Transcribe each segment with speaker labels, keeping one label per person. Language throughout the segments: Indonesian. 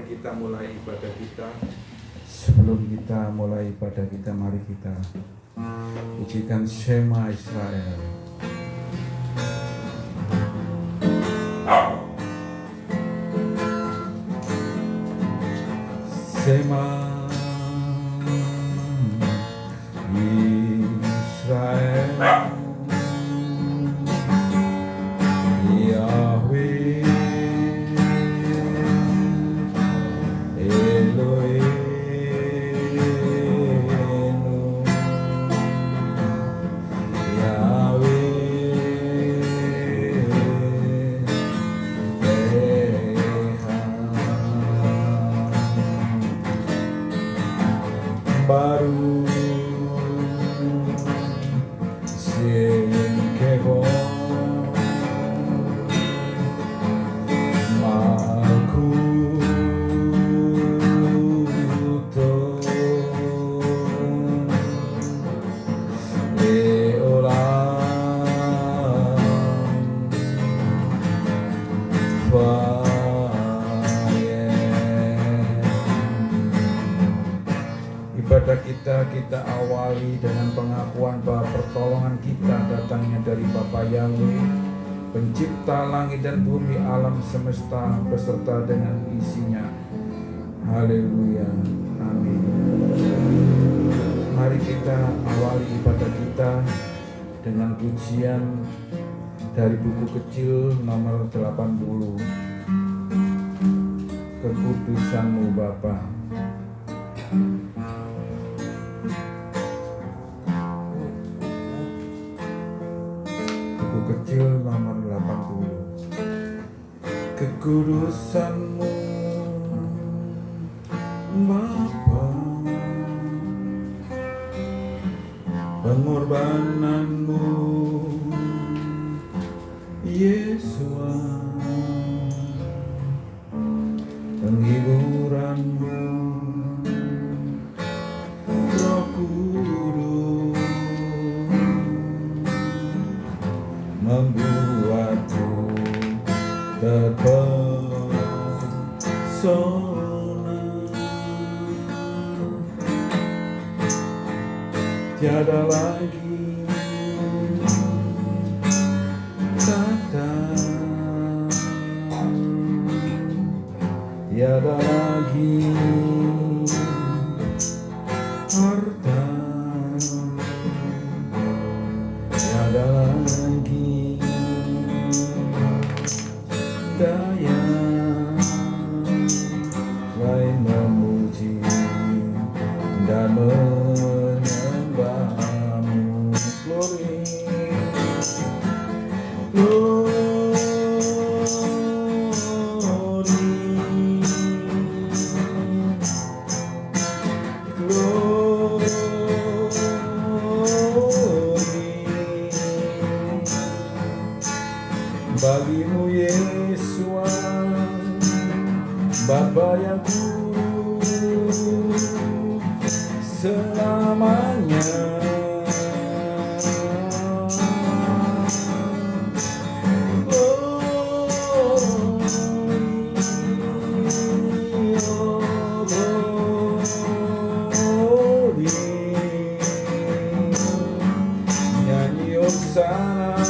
Speaker 1: kita mulai ibadah kita. Sebelum kita mulai ibadah kita, mari kita pujikan Shema Israel. Shema Israel, Yahweh Eloheinu, Yahweh Baru Singkeho Makuto Leolam Ibadah kita awali dengan pengakuan bahwa pertolongan kita datangnya dari Bapa Yahweh, pencipta langit dan bumi, alam semesta beserta dengan isinya. Haleluya, amin. Mari kita awali ibadah kita dengan pujian dari buku kecil nomor 80, Kekudusan-Mu Bapa. Buku kecil nomor 80. Kekudusan-Mu Bapa, pengorbanan-Mu Yesus, penghiburan-Mu Roh Kudus, membuatku terpesona. Tiada lagi kata, tiada lagi harta, tiada lagi daya selain memuji dan menyembah-Mu. Glory, bagi-Mu Yesus, Bapa yang kudus selamanya. Nyanyi Hosana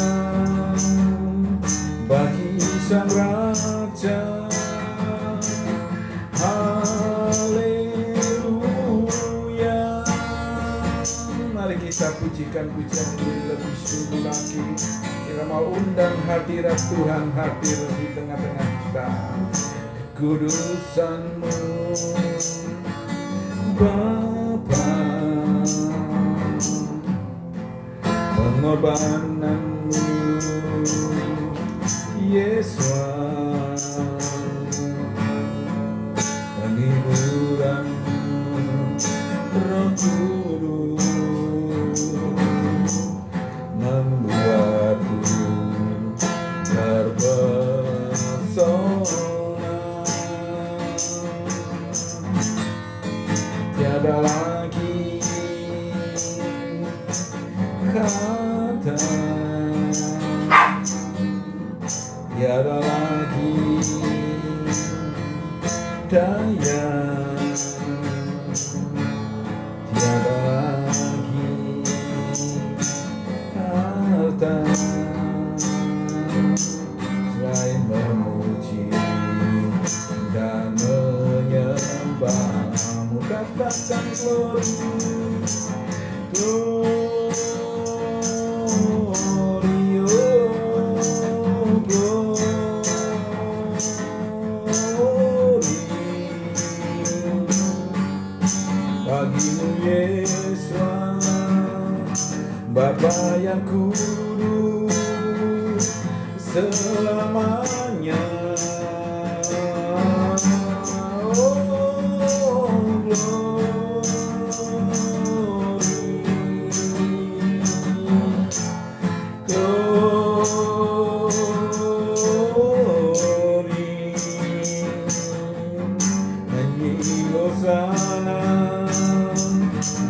Speaker 1: bagi Sang Raja. Haleluya. Mari kita pujikan pujian ini lebih sungguh lagi. Kita mau undang hadirat Tuhan hadir di tengah-tengah kita. Kekudusan-Mu Bapa, pengorbanan-Mu Yesus, penghiburan-Mu Roh Kudus, membuatku terpesona. Tiada lagi kata, tiada lagi daya Bagimu Yesus, Bapa yang kudus selamanya.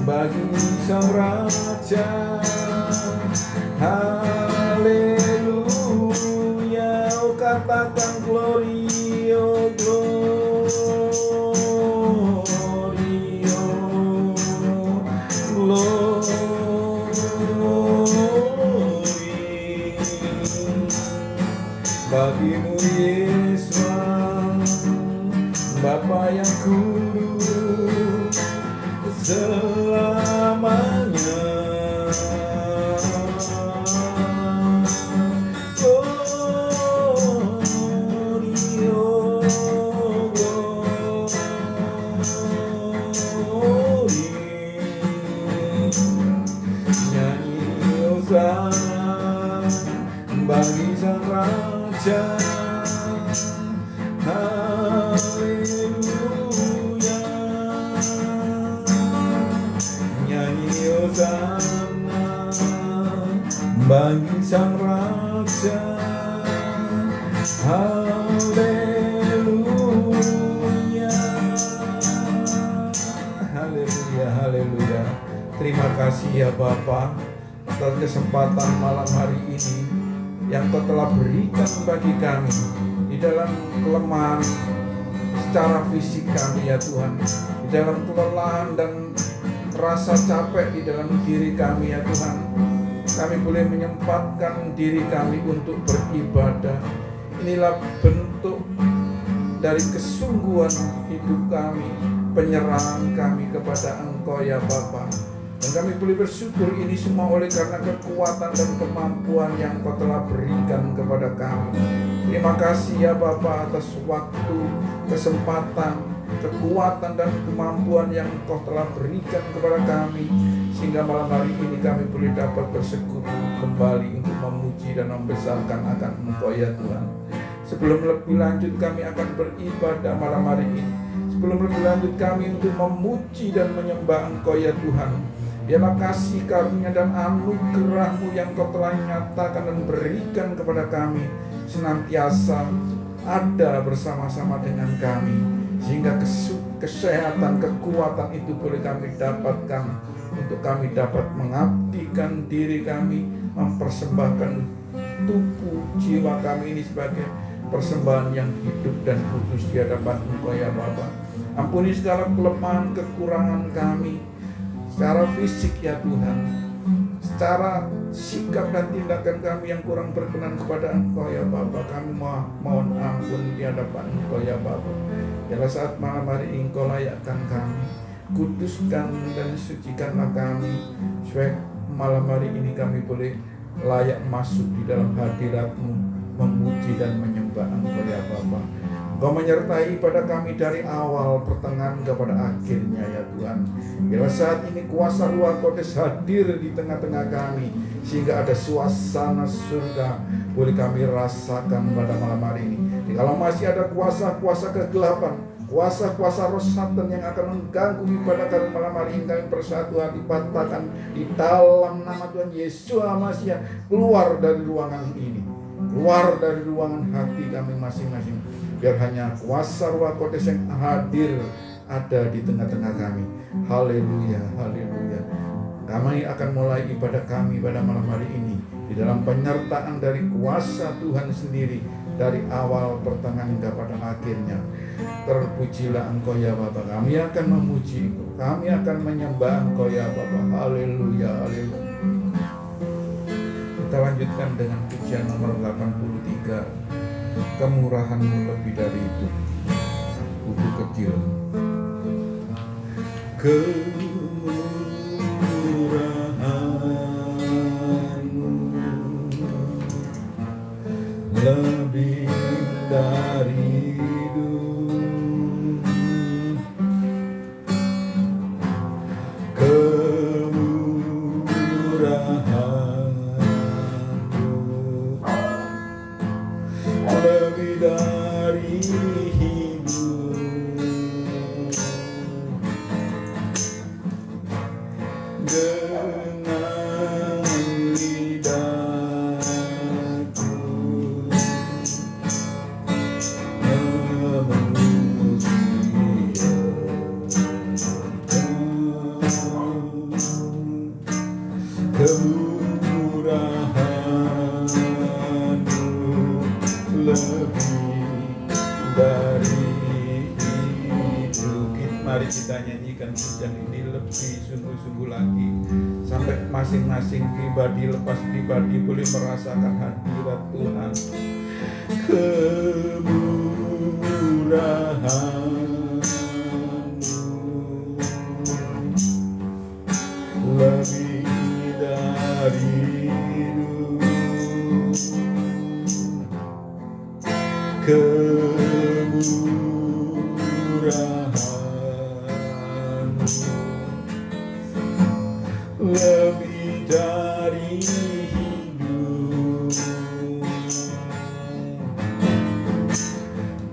Speaker 1: Bagi Sang Raja, haleluya. Oh, katakan glory, oh glory, oh glory. Bagimu Yesus, Bapa yang kudus selamanya. Glory, oh glory. Nyanyi hosana bagi Sang Raja, haleluya. Nyanyi hosana bagi Sang Raja, haleluya. Haleluya, haleluya. Terima kasih ya Bapa atas kesempatan malam hari ini yang Kau telah berikan bagi kami di dalam kelemahan secara fisik kami ya Tuhan, di dalam kelelahan dan rasa capek di dalam diri kami ya Tuhan. Kami boleh menyempatkan diri kami untuk beribadah. Inilah bentuk dari kesungguhan hidup kami, penyerahan kami kepada Engkau ya Bapa. Dan kami boleh bersyukur ini semua oleh karena kekuatan dan kemampuan yang Kau telah berikan kepada kami. Terima kasih ya Bapa atas waktu, kesempatan, kekuatan dan kemampuan yang Kau telah berikan kepada kami, sehingga malam hari ini kami boleh dapat bersekutu kembali untuk memuji dan membesarkan akan Engkau ya Tuhan. Sebelum lebih lanjut kami akan beribadah malam hari ini, sebelum lebih lanjut kami untuk memuji dan menyembah Engkau ya Tuhan, biarlah kasih karunia dan anugerah-Mu yang Kau telah nyatakan dan berikan kepada kami senantiasa ada bersama-sama dengan kami, sehingga kesehatan, kekuatan itu boleh kami dapatkan untuk kami dapat mengabdikan diri kami, mempersembahkan tubuh jiwa kami ini sebagai persembahan yang hidup dan kudus di hadapan Engkau ya Bapa. Ampuni segala kelemahan, kekurangan kami secara fisik ya Tuhan, secara sikap dan tindakan kami yang kurang berkenan kepada Engkau ya Bapa. Kami mohon ampun di hadapan Engkau ya Bapa. Biarlah saat malam hari ini Engkau layakkan kami, kuduskan dan sucikanlah kami, supaya malam hari ini kami boleh layak masuk di dalam hadirat-Mu, memuji dan menyembah Engkau ya Bapa. Engkau menyertai pada kami dari awal, pertengahan kepada akhirnya ya Tuhan. Bila saat ini kuasa Ruh Kudus hadir di tengah-tengah kami, sehingga ada suasana surga boleh kami rasakan pada malam hari ini. Kalau masih ada kuasa-kuasa kegelapan, kuasa-kuasa roh Satan yang akan mengganggu ibadah kami malam hari ini, kami bersatu hati patahkan di dalam nama Tuhan Yesus Masias. Keluar dari ruangan ini, keluar dari ruangan hati kami masing-masing. Biar hanya kuasa Ruh Kudus yang hadir ada di tengah-tengah kami. Haleluya, haleluya. Kami akan mulai ibadah kami pada malam hari ini di dalam penyertaan dari kuasa Tuhan sendiri, dari awal, pertengahan hingga pada akhirnya. Terpujilah Engkau ya Bapa. Kami akan memuji Engkau, kami akan menyembah Engkau ya Bapa. Haleluya, haleluya. Kita lanjutkan dengan pujian nomor 83. Kemurahan-Mu lebih dari itu, buku kecil. Kemurahan-Mu dengan lidahku kemurahan-Mu lebih dari itu. Mari kita nyanyikan pujian ini lebih sungguh-sungguh lagi, sampai masing-masing pribadi lepas pribadi boleh merasakan hadirat Tuhan. Kemurahan-Mu lebih dari itu. Kemurahan-Mu lebih dari hidup.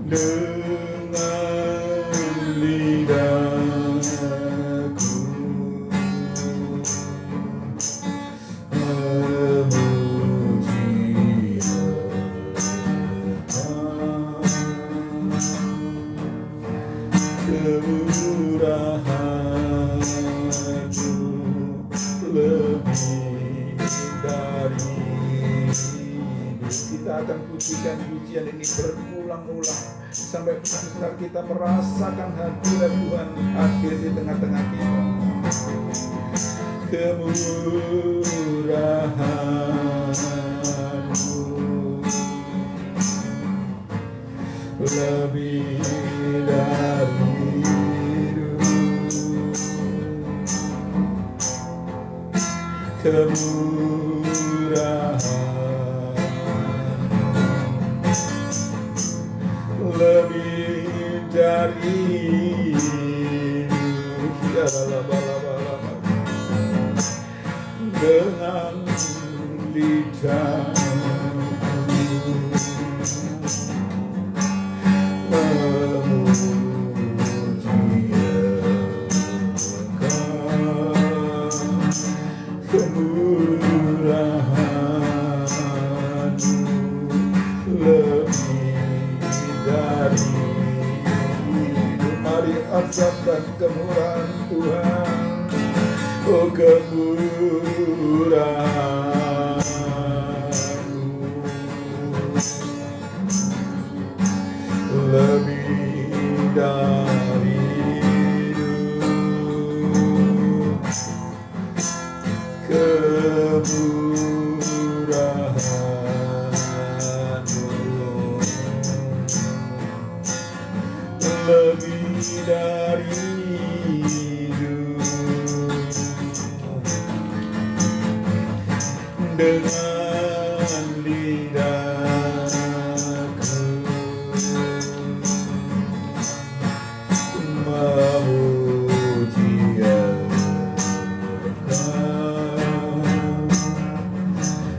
Speaker 1: Dengan lidahku memuji kemurahan-Mu lebih dari hidup. Kita akan pujikan pujian ini berulang-ulang sampai benar-benar kita merasakan hadirat Tuhan hadir di tengah-tengah kita. Kemurahan-Mu lebih dari hidup. Kemurahan-Mu lebih dari hidup. Ya bala-bala dengan lidahku kemurahan-Mu lebih dari hidup. Mari rasakan kemurahan Tuhan. Oh, kemurahan-Mu lebih dari hidup. Kemurahan-Mu lebih dari hidup. Dengan lidahku memuji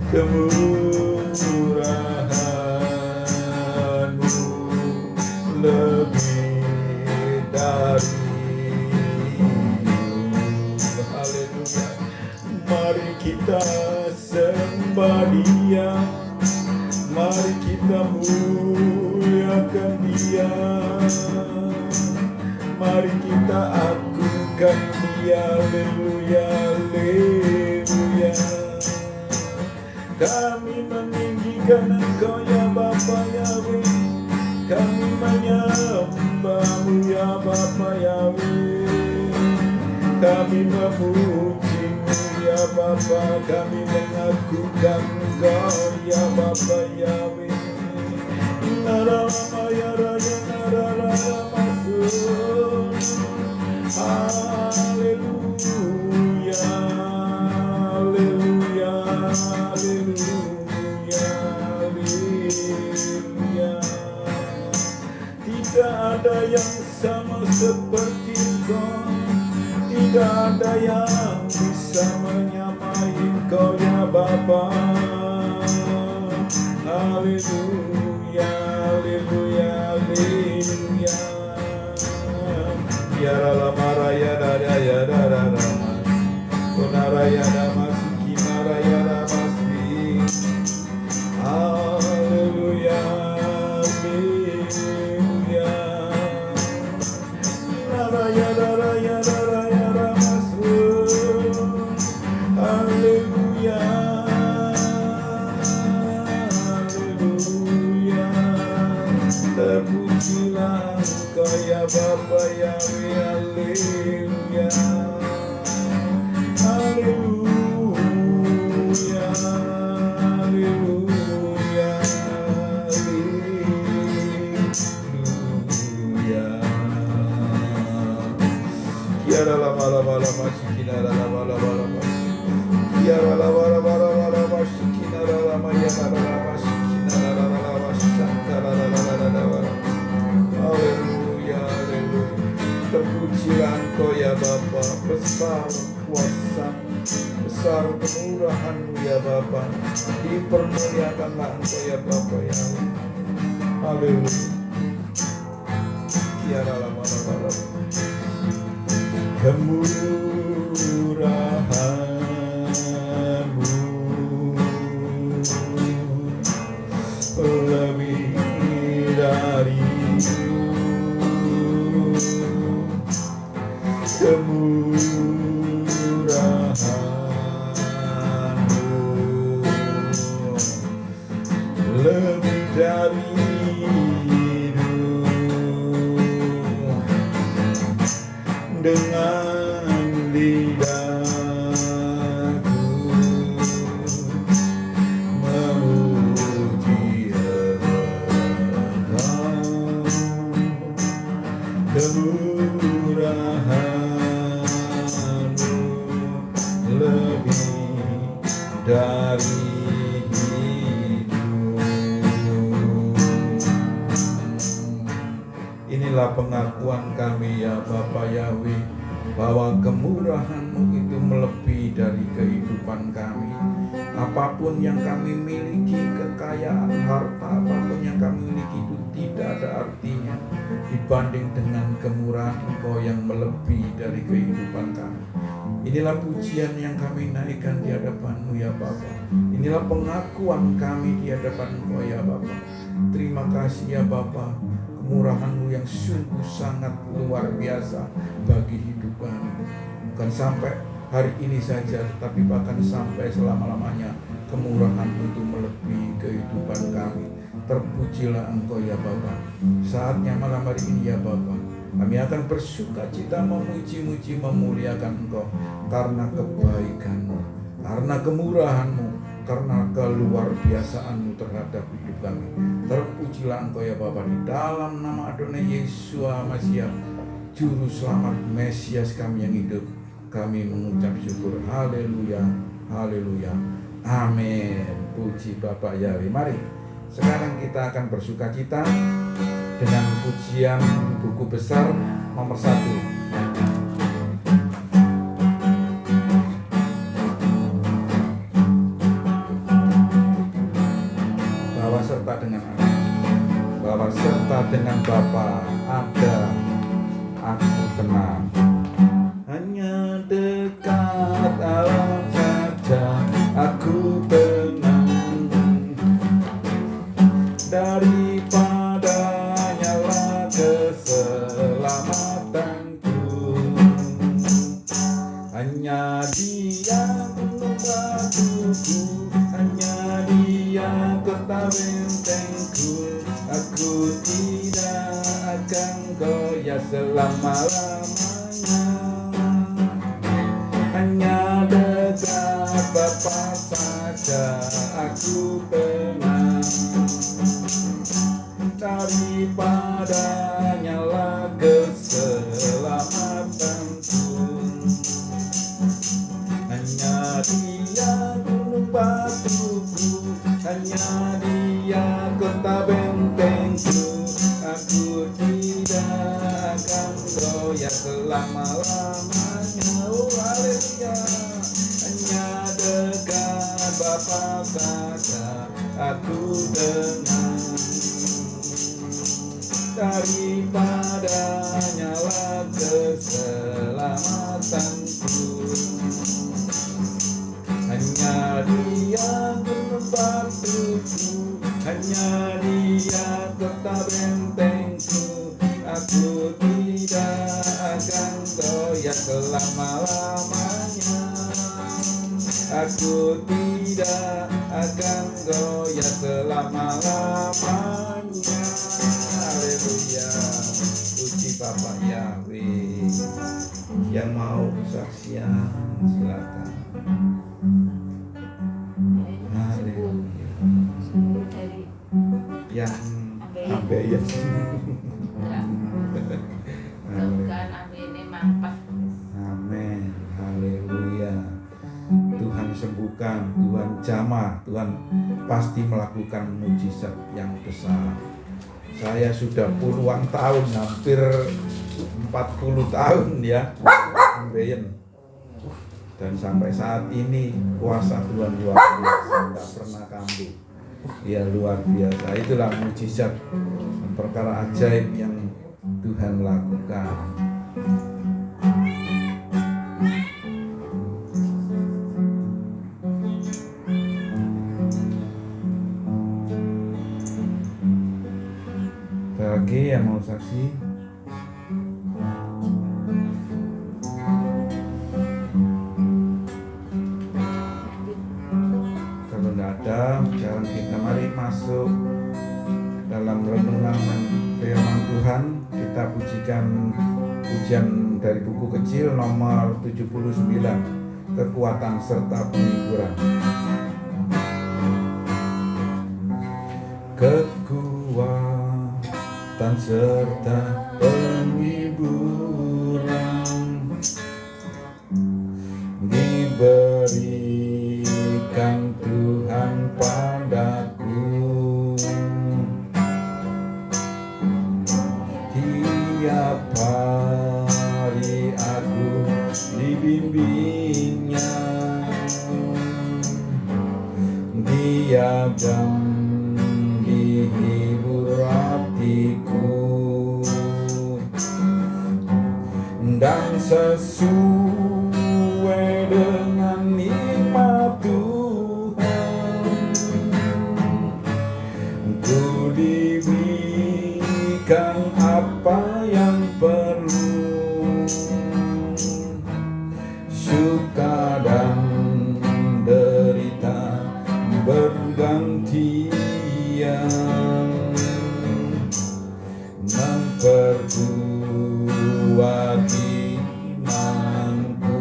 Speaker 1: kemurahan-Mu lebih dari hidup. Haleluya. Mari kita sembah Dia, mari kita muliakan Dia, mari kita agungkan Dia. Haleluya, haleluya. Kami meninggikan Engkau ya Bapa Yahweh, kami menyembah-Mu ya Bapa Yahweh, kami memuji-Mu ya Bapa, kami mengagungkan Engkau ya Bapa Yahweh. Narama ya Raya narara masuk. Haleluya, haleluya, haleluya, haleluya. Tidak ada yang sama seperti Engkau, tidak ada yang bisa menyamai Engkau ya Bapa. Haleluya, haleluya, haleluya. Ya la maraya da ya da. Raya Damasi Raya Damasi. Haleluya, haleluya. Raya Raya Raya Damasi. Haleluya, haleluya. Terpujilah Engkau ya Bapa Yahweh, haleluya. Haleluya, haleluya, haleluya. Kiara lama lama lama sikina lama lama lama. Kiara lama lama lama lama sikina lama ya lama sikina lama santara lama. Haleluya, haleluya. Terpujilah Engkau ya Bapa, besar kuasa, besar kemurahan-Mu ya Bapa. Dipermuliakanlah Engkau ya Bapa ya. Haleluya. Kiara lama lama lama. Kemurahan-Mu lebih dari kemurahan-Mu lebih dari hidup. Dengan lidahku memuji Engkau, kemurahan-Mu lebih dari hidup. Inilah pengakuan kami ya Bapa Yahweh, bahwa kemurahan-Mu itu melebihi dari kehidupan kami. Apapun yang kami miliki, kekayaan, harta, apapun yang kami miliki itu tidak ada artinya dibanding dengan kemurahan Engkau yang melebihi dari kehidupan kami. Inilah pujian yang kami naikkan di hadapan-Mu ya Bapa. Inilah pengakuan kami di hadapan Engkau ya Bapa. Terima kasih ya Bapa, kemurahan-Mu yang sungguh sangat luar biasa bagi hidup kami. Bukan sampai hari ini saja, tapi bahkan sampai selama-lamanya kemurahan-Mu itu melebihi kehidupan kami. Terpujilah Engkau ya Bapa. Saatnya malam hari ini ya Bapa, kami akan bersuka cita memuji-muji, memuliakan Engkau karena kebaikan-Mu, karena kemurahan-Mu, karena keluar biasaan-Mu terhadap hidup kami. Terpujilah Engkau ya Bapa, di dalam nama Adonai Yesus Masiah, Juru Selamat Mesias kami yang hidup, kami mengucap syukur. Haleluya, haleluya, amin. Puji Bapa Yahweh. Mari sekarang kita akan bersuka cita dengan pujian buku besar nomor 1. Bahwa serta dengan Bapa ada aku tenang. Hanya dekat Allah saja aku tenang. Daripadanya lah keselamatanku. Hanya Dia gunung batuku, hanya Dia kota bentengku. Aku tidak akan goyah selama-lamanya. Hanya dekat Bapa saja aku tenang. Daripadanya lah keselamatanku. Hanya Dia gunung batuku, hanya Dia kota bentengku. Aku tidak akan goyah selama-lamanya. Oh haleluya. Hanya dekat Bapa saja aku tenang. Daripadanya lah keselamatanku. hanya Dia tetap bentengku. Aku tidak akan goyah selama-lamanya. Aku tidak akan goyah selama-lamanya. Haleluya. Puji Bapak Yahweh. Yang mau kesaksian silakan. Haleluya. Yang ambeien.
Speaker 2: Mudah-mudahan ambeien mampat.
Speaker 1: Amin. Haleluya. Tuhan sembuhkan, Tuhan jamah, Tuhan pasti melakukan mujizat yang besar. Saya sudah puluhan tahun, hampir 40 tahun ya ambeien. Dan sampai saat ini kuasa Tuhan luar biasa, tidak pernah kambuh. Ya luar biasa, itulah mujizat dan perkara ajaib yang Tuhan lakukan. Lagi yang mau saksi? Kalau tidak ada, sekarang kita mari masuk dalam renungan firman Tuhan. Kita pujikan pujian dari buku kecil nomor 79, kekuatan serta penghiburan. Kekuatan serta penghiburan diberikan Tuhan padaku. Tiap hari aku dibimbingnya, diam dihibur hatiku, dan sesuai dengan nikmat Tuhan ku diberikan apa yang perlu. Suka dan derita bergantian, memperkuat imanku.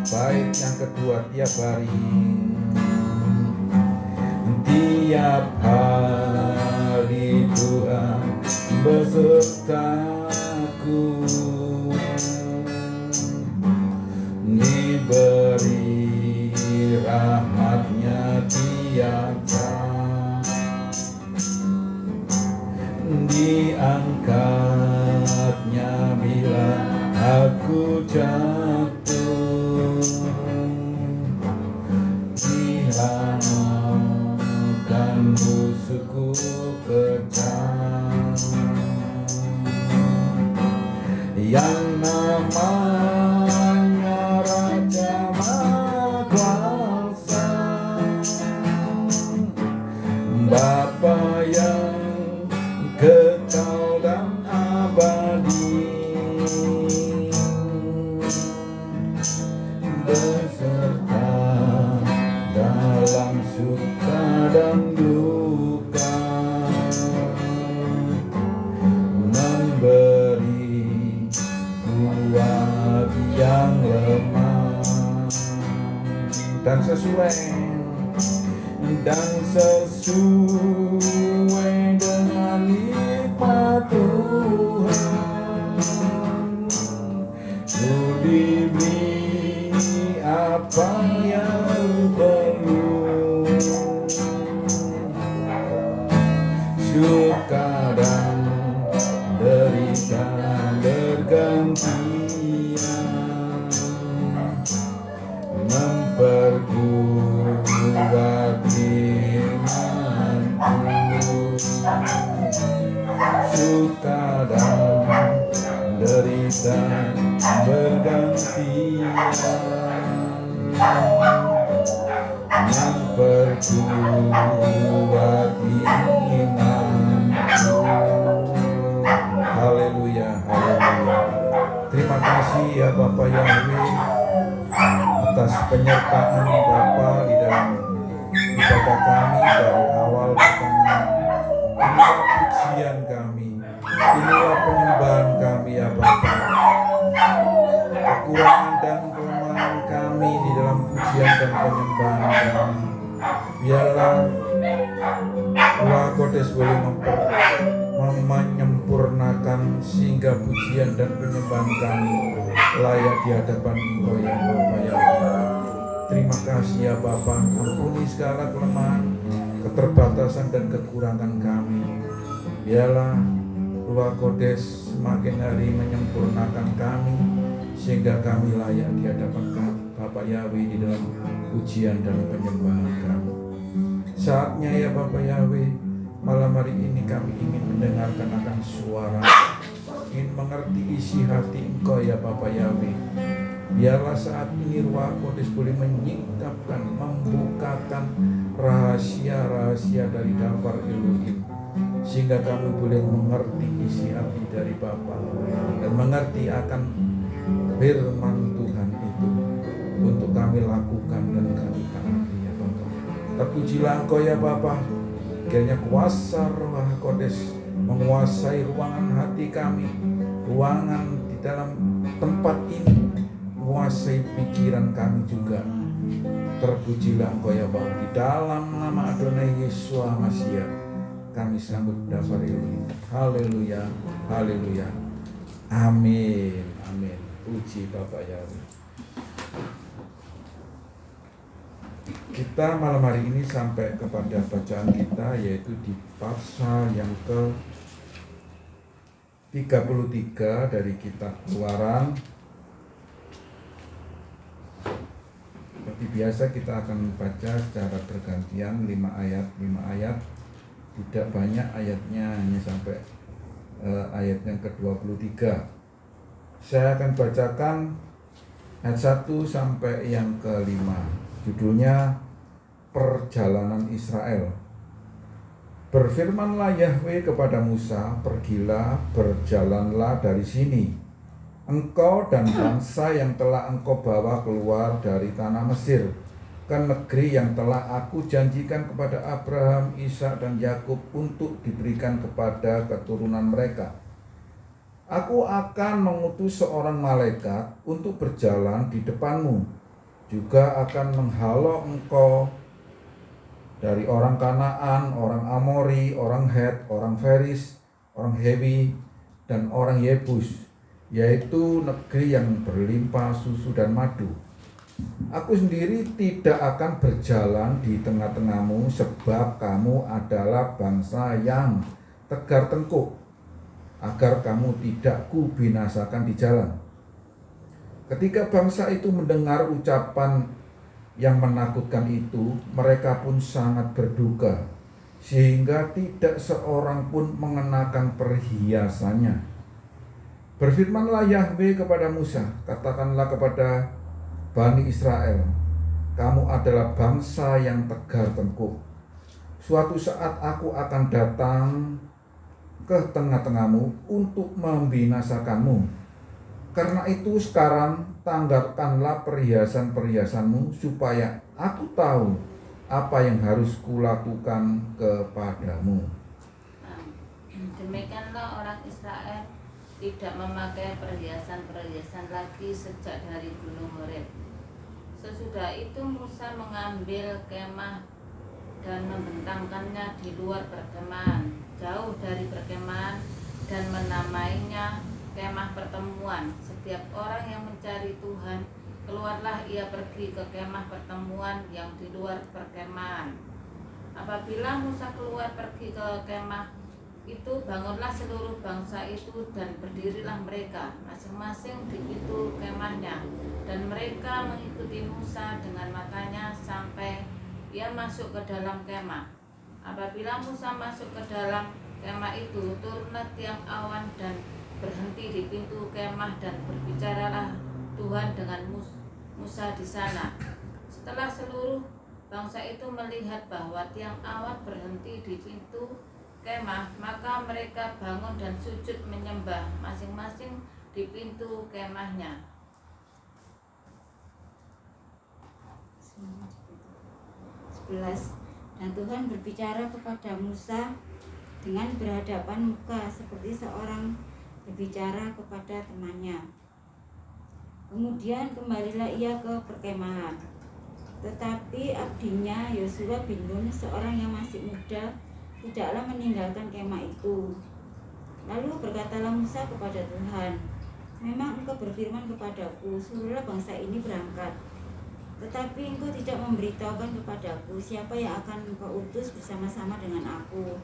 Speaker 1: Baik, yang kedua, tiap hari. Tiap hari Tuhan besertaku, diberi rahmat-Nya tiada, diangkatnya bila aku jatuh, hilangkan musuhku kejam. Yang namanya Raja Mahkuasa, Bapa yang kekal dan abadi, beserta dalam suka dan duka, memberi kuat yang lemah, dan sesuai dengan nikmat Tuhan ku diberi apa yang perlu. Suka dan derita bergantian, memperkuat imanku. Suka dan derita bergantian, memperkuat kuat imanku. Haleluya, haleluya. Terima kasih ya Bapak Yahweh atas penyertaan Bapa di dalam ibadah kami dari awal pertengahan. Inilah pujian kami, inilah penyembahan kami ya Bapa. Kekurangan dan kelemahan kami di dalam pujian dan penyembahan kami, biarlah Roh Kudus boleh menyempurnakan sehingga pujian dan penyembahan kami layak di hadapan Engkau ya Bapa Yahweh. Terima kasih ya Bapa, ampuni segala kelemahan, keterbatasan dan kekurangan kami. Biarlah Roh Kudus semakin hari menyempurnakan kami sehingga kami layak di hadapan Bapak Yahweh di dalam pujian dan penyembahan kami. Saatnya ya Bapak Yahweh, malam hari ini kami ingin mendengarkan akan suara, ingin mengerti isi hati Engkau ya Bapak Yahweh. Biarlah saat ini Roh Kudus boleh menyingkapkan, membukakan rahasia-rahasia dari daftar Elohim, sehingga kami boleh mengerti isi hati dari Bapa dan mengerti akan firman Tuhan itu untuk kami lakukan dan kami taati ya Bapa. Terpujilah Engkau ya Bapa, kiranya kuasa Roh Kudus menguasai ruangan hati kami, ruangan di dalam tempat ini, menguasai pikiran kami juga. Terpujilah Engkau ya Bapa, di dalam nama Adonai Yesus Masiah kami sambut daftar Elohim. Haleluya, haleluya, amin, amin. Puji Bapak Yahweh. Kita malam hari ini sampai kepada bacaan kita, yaitu di pasal yang ke-33 dari kitab Keluaran. Seperti biasa kita akan baca secara bergantian 5 ayat. Tidak banyak ayatnya, hanya sampai ayat yang ke-23. Saya akan bacakan ayat 1 sampai yang ke-5. Judulnya Perjalanan Israel. Berfirmanlah Yahweh kepada Musa, pergilah, berjalanlah dari sini, engkau dan bangsa yang telah engkau bawa keluar dari tanah Mesir, ke negeri yang telah aku janjikan kepada Abraham, Ishak dan Yakub untuk diberikan kepada keturunan mereka. Aku akan mengutus seorang malaikat untuk berjalan di depanmu, juga akan menghalau engkau dari orang Kanaan, orang Amori, orang Het, orang Feris, orang Hewi, dan orang Yebus, yaitu negeri yang berlimpah susu dan madu. Aku sendiri tidak akan berjalan di tengah-tengahmu, sebab kamu adalah bangsa yang tegar tengkuk, agar kamu tidak kubinasakan di jalan. Ketika bangsa itu mendengar ucapan yang menakutkan itu, mereka pun sangat berduka, sehingga tidak seorang pun mengenakan perhiasannya. Berfirmanlah Yahweh kepada Musa, katakanlah kepada Bani Israel, kamu adalah bangsa yang tegar tengkuk. Suatu saat aku akan datang ke tengah-tengahmu untuk membinasakanmu. Karena itu sekarang tanggalkanlah perhiasan-perhiasanmu, supaya aku tahu apa yang harus kulakukan kepadamu.
Speaker 2: Demikianlah orang Israel tidak memakai perhiasan-perhiasan lagi sejak dari Gunung Horeb. Sesudah itu Musa mengambil kemah dan membentangkannya di luar perkemahan, jauh dari perkemahan, dan menamainya kemah pertemuan. Setiap orang yang mencari Tuhan, keluarlah ia pergi ke kemah pertemuan yang di luar perkemahan. Apabila Musa keluar pergi ke kemah itu, bangunlah seluruh bangsa itu dan berdirilah mereka masing-masing di pintu kemahnya, dan mereka mengikuti Musa dengan matanya sampai ia masuk ke dalam kemah. Apabila Musa masuk ke dalam kemah itu, turunlah tiang awan dan berhenti di pintu kemah, dan berbicaralah Tuhan dengan Musa di sana. Setelah seluruh Bangsa itu melihat bahwa tiang awan berhenti di pintu kemah, maka mereka bangun dan sujud menyembah masing-masing di pintu kemahnya.
Speaker 3: 11. Dan Tuhan berbicara kepada Musa dengan berhadapan muka seperti seorang berbicara kepada temannya. Kemudian kembalilah ia ke perkemahan. Tetapi abdinya Yosua bin Nun, seorang yang masih muda, tidaklah meninggalkan kemah itu. Lalu berkatalah Musa kepada Tuhan, memang engkau berfirman kepadaku, suruhlah bangsa ini berangkat. Tetapi engkau tidak memberitahukan kepadaku siapa yang akan engkau utus bersama-sama dengan aku.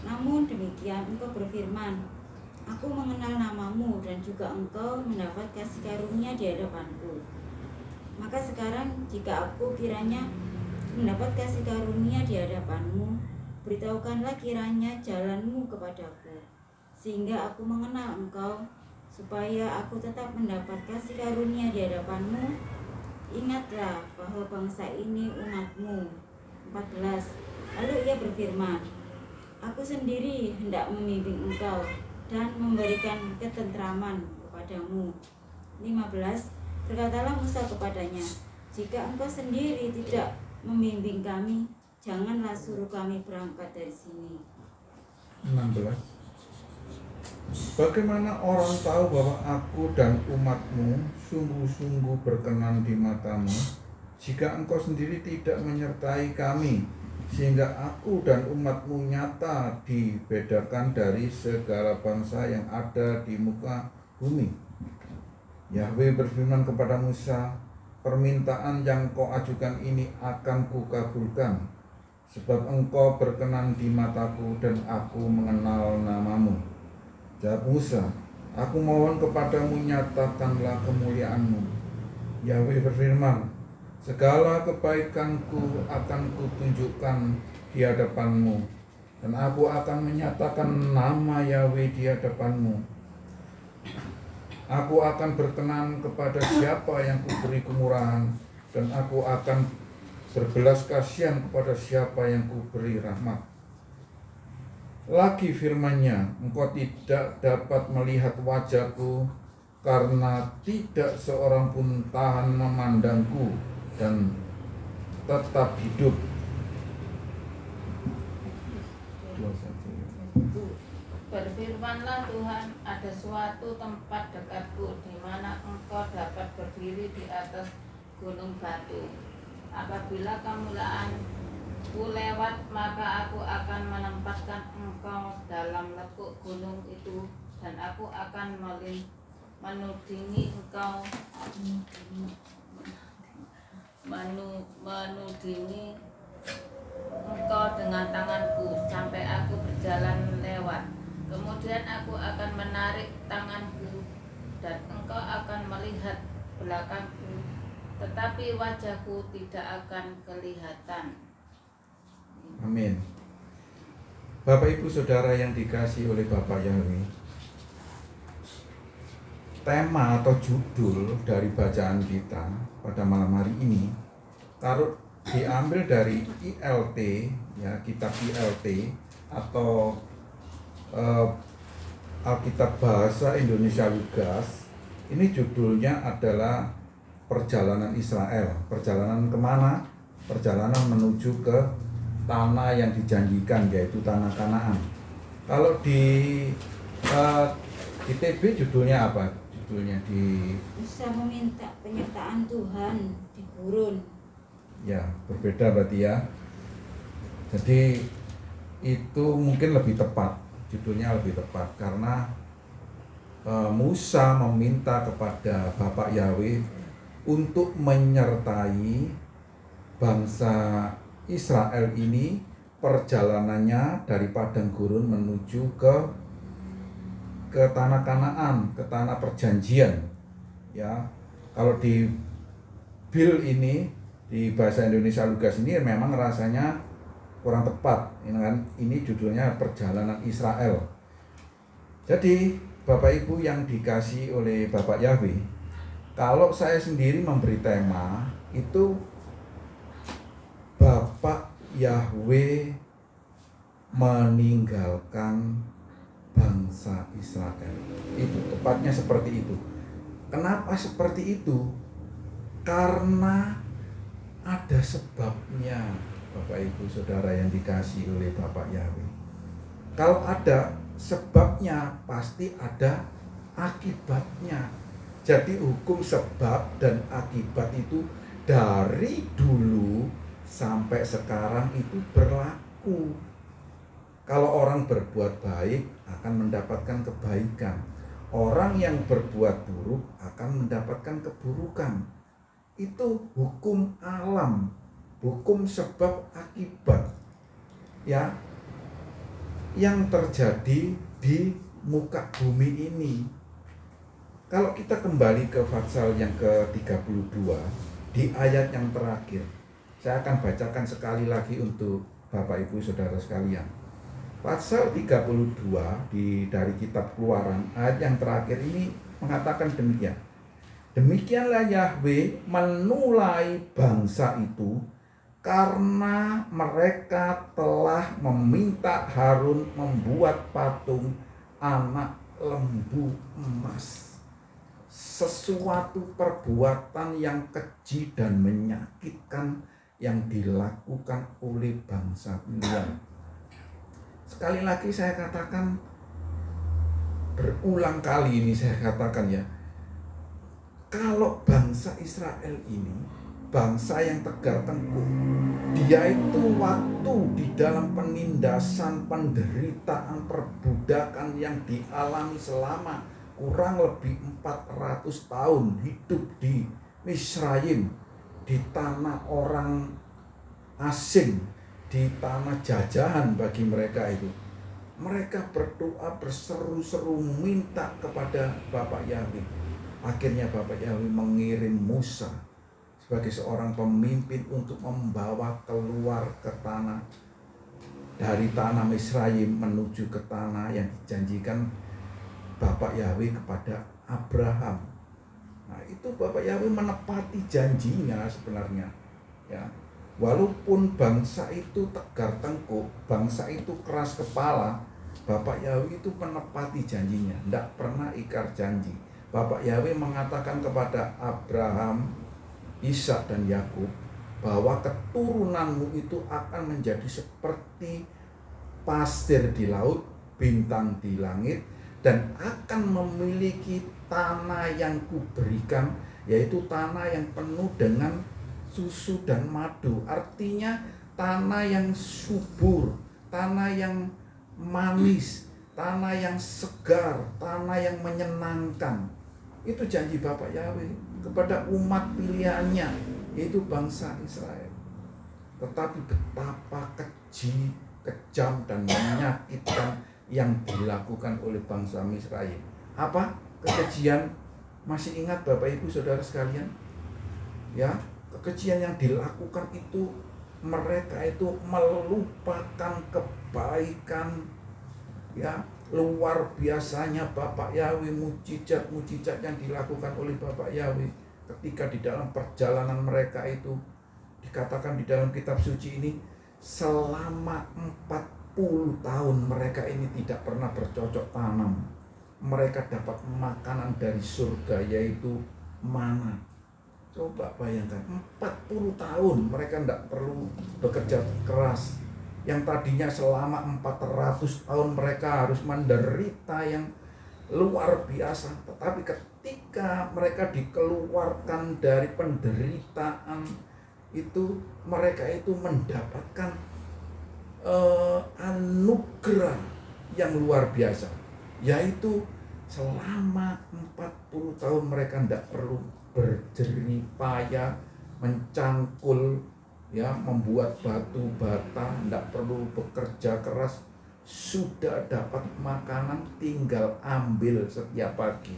Speaker 3: Namun demikian engkau berfirman, aku mengenal namamu dan juga engkau mendapat kasih karunia di hadapanku. Maka sekarang jika aku kiranya mendapat kasih karunia di hadapanmu, beritahukanlah kiranya jalanmu kepadaku, sehingga aku mengenal engkau, supaya aku tetap mendapat kasih karunia di hadapanmu. Ingatlah bahwa bangsa ini umatmu. 14. Lalu ia berfirman, aku sendiri hendak membimbing engkau dan memberikan ketentraman kepadamu. 15. Berkatalah Musa kepadanya, jika engkau sendiri tidak membimbing kami, janganlah suruh kami berangkat dari sini.
Speaker 1: 16. Bagaimana orang tahu bahwa aku dan umatmu sungguh-sungguh berkenan di matamu, jika engkau sendiri tidak menyertai kami, sehingga aku dan umatmu nyata dibedakan dari segala bangsa yang ada di muka bumi? Yahweh berfirman kepada Musa, permintaan yang kau ajukan ini akan kukabulkan, sebab engkau berkenan di mataku dan aku mengenal namamu. Jawab Musa, aku mohon kepadamu, nyatakanlah kemuliaanmu. Yahweh berfirman, segala kebaikanku akan kutunjukkan di hadapanmu, dan aku akan menyatakan nama Yahweh di hadapanmu. Aku akan berkenan kepada siapa yang kuberi kemurahan, dan aku akan berbelas kasihan kepada siapa yang kuberi rahmat. Lagi firman-Nya, engkau tidak dapat melihat wajahku, karena tidak seorang pun tahan memandangku dan tetap hidup. 21.
Speaker 2: Berfirmanlah Tuhan, ada suatu tempat dekatku di mana engkau dapat berdiri di atas gunung batu. Apabila kemuliaanku lewat, maka aku akan menempatkan engkau dalam lekuk gunung itu, dan aku akan menudingi engkau dengan tanganku sampai aku berjalan lewat. Kemudian aku akan menarik tanganku dan engkau akan melihat belakangku, tetapi wajahku tidak akan kelihatan.
Speaker 1: Amin. Bapak Ibu Saudara yang dikasihi oleh Bapak Yahweh, tema atau judul dari bacaan kita pada malam hari ini kalau diambil dari ILT, ya, kitab ILT atau Alkitab Bahasa Indonesia Lugas, ini judulnya adalah Perjalanan Israel. Perjalanan kemana? Perjalanan menuju ke tanah yang dijanjikan, yaitu tanah Kanaan. Kalau di TB judulnya apa? Judulnya di
Speaker 3: Musa meminta penyertaan Tuhan di gurun.
Speaker 1: Ya, berbeda berarti ya. Jadi itu mungkin lebih tepat, judulnya lebih tepat karena Musa meminta kepada Bapak Yahweh untuk menyertai bangsa Israel ini perjalanannya dari padang gurun menuju ke tanah Kanaan, ke tanah perjanjian. Ya, kalau di Bill ini di bahasa Indonesia Lugas ini memang rasanya kurang tepat, ini judulnya Perjalanan Israel. Jadi Bapak Ibu yang dikasihi oleh Bapak Yahweh, kalau saya sendiri memberi tema itu Yahweh meninggalkan bangsa Israel. Itu tepatnya seperti itu. Kenapa seperti itu? Karena ada sebabnya, Bapak Ibu Saudara yang dikasihi oleh Bapak Yahweh. Kalau ada sebabnya, pasti ada akibatnya. Jadi hukum sebab dan akibat itu dari dulu sampai sekarang itu berlaku. Kalau orang berbuat baik akan mendapatkan kebaikan. Orang yang berbuat buruk akan mendapatkan keburukan. Itu hukum alam, hukum sebab akibat. Ya, yang terjadi di muka bumi ini. Kalau kita kembali ke pasal yang ke-32 di ayat yang terakhir, saya akan bacakan sekali lagi untuk Bapak Ibu Saudara sekalian. Pasal 32 dari kitab Keluaran, ayat yang terakhir ini mengatakan demikian. Demikianlah Yahweh menulai bangsa itu karena mereka telah meminta Harun membuat patung anak lembu emas. Sesuatu perbuatan yang keji dan menyakitkan yang dilakukan oleh bangsa pilihan. Sekali lagi saya katakan, berulang kali ini saya katakan ya, kalau bangsa Israel ini bangsa yang tegar tengkuk, dia itu waktu di dalam penindasan, penderitaan, perbudakan yang dialami selama kurang lebih 400 tahun hidup di Misraim, di tanah orang asing, di tanah jajahan bagi mereka itu. Mereka berdoa berseru-seru minta kepada Bapak Yahweh. Akhirnya Bapak Yahweh mengirim Musa sebagai seorang pemimpin untuk membawa keluar ke tanah, dari tanah Misraim menuju ke tanah yang dijanjikan Bapak Yahweh kepada Abraham. Nah, itu Bapak Yahweh menepati janjinya sebenarnya. Ya. Walaupun bangsa itu tegar tengkuk, bangsa itu keras kepala, Bapak Yahweh itu menepati janjinya, tidak pernah ingkar janji. Bapak Yahweh mengatakan kepada Abraham, Ishak dan Yakub bahwa keturunanmu itu akan menjadi seperti pasir di laut, bintang di langit, dan akan memiliki tanah yang kuberikan, yaitu tanah yang penuh dengan susu dan madu. Artinya tanah yang subur, tanah yang manis, tanah yang segar, tanah yang menyenangkan. Itu janji Bapak Yahweh kepada umat pilihannya, yaitu bangsa Israel. Tetapi betapa keji, kejam dan menyakitkan yang dilakukan oleh bangsa Misraim. Apa kekejian? Masih ingat Bapak Ibu Saudara sekalian? Ya, kekejian yang dilakukan itu, mereka itu melupakan kebaikan, ya, luar biasanya Bapak Yahweh, mujizat-mujizat yang dilakukan oleh Bapak Yahweh ketika di dalam perjalanan mereka itu. Dikatakan di dalam kitab suci ini, selama 40 tahun mereka ini tidak pernah bercocok tanam. Mereka dapat makanan dari surga, yaitu mana. Coba bayangkan, 40 tahun mereka tidak perlu bekerja keras. Yang tadinya selama 400 tahun mereka harus menderita yang luar biasa. Tetapi ketika mereka dikeluarkan dari penderitaan itu, mereka itu mendapatkan anugerah yang luar biasa, yaitu selama 40 tahun mereka tidak perlu berjerih payah mencangkul, ya, membuat batu bata, tidak perlu bekerja keras, sudah dapat makanan, tinggal ambil setiap pagi.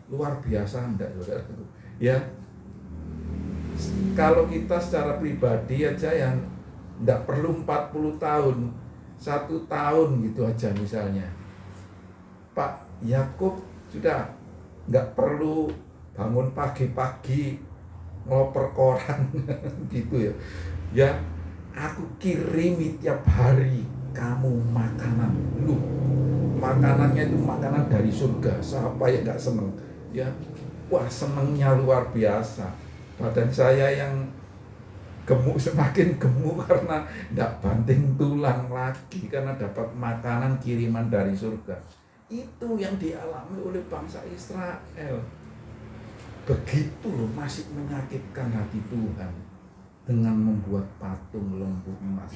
Speaker 1: Luar biasa enggak, saudara? Ya, kalau kita secara pribadi aja yang tidak perlu 40 tahun, 1 tahun gitu aja misalnya, Pak Yakub sudah nggak perlu bangun pagi-pagi ngoper koran gitu ya. Ya, aku kirimi tiap hari kamu makanan. Loh, makanannya itu makanan dari surga. Siapa yang gak seneng? Ya, wah, senengnya luar biasa. Badan saya yang gemuk semakin gemuk karena tidak banting tulang lagi, karena dapat makanan kiriman dari surga. Itu yang dialami oleh bangsa Israel. Begitu loh, masih menyakitkan hati Tuhan dengan membuat patung lembu emas.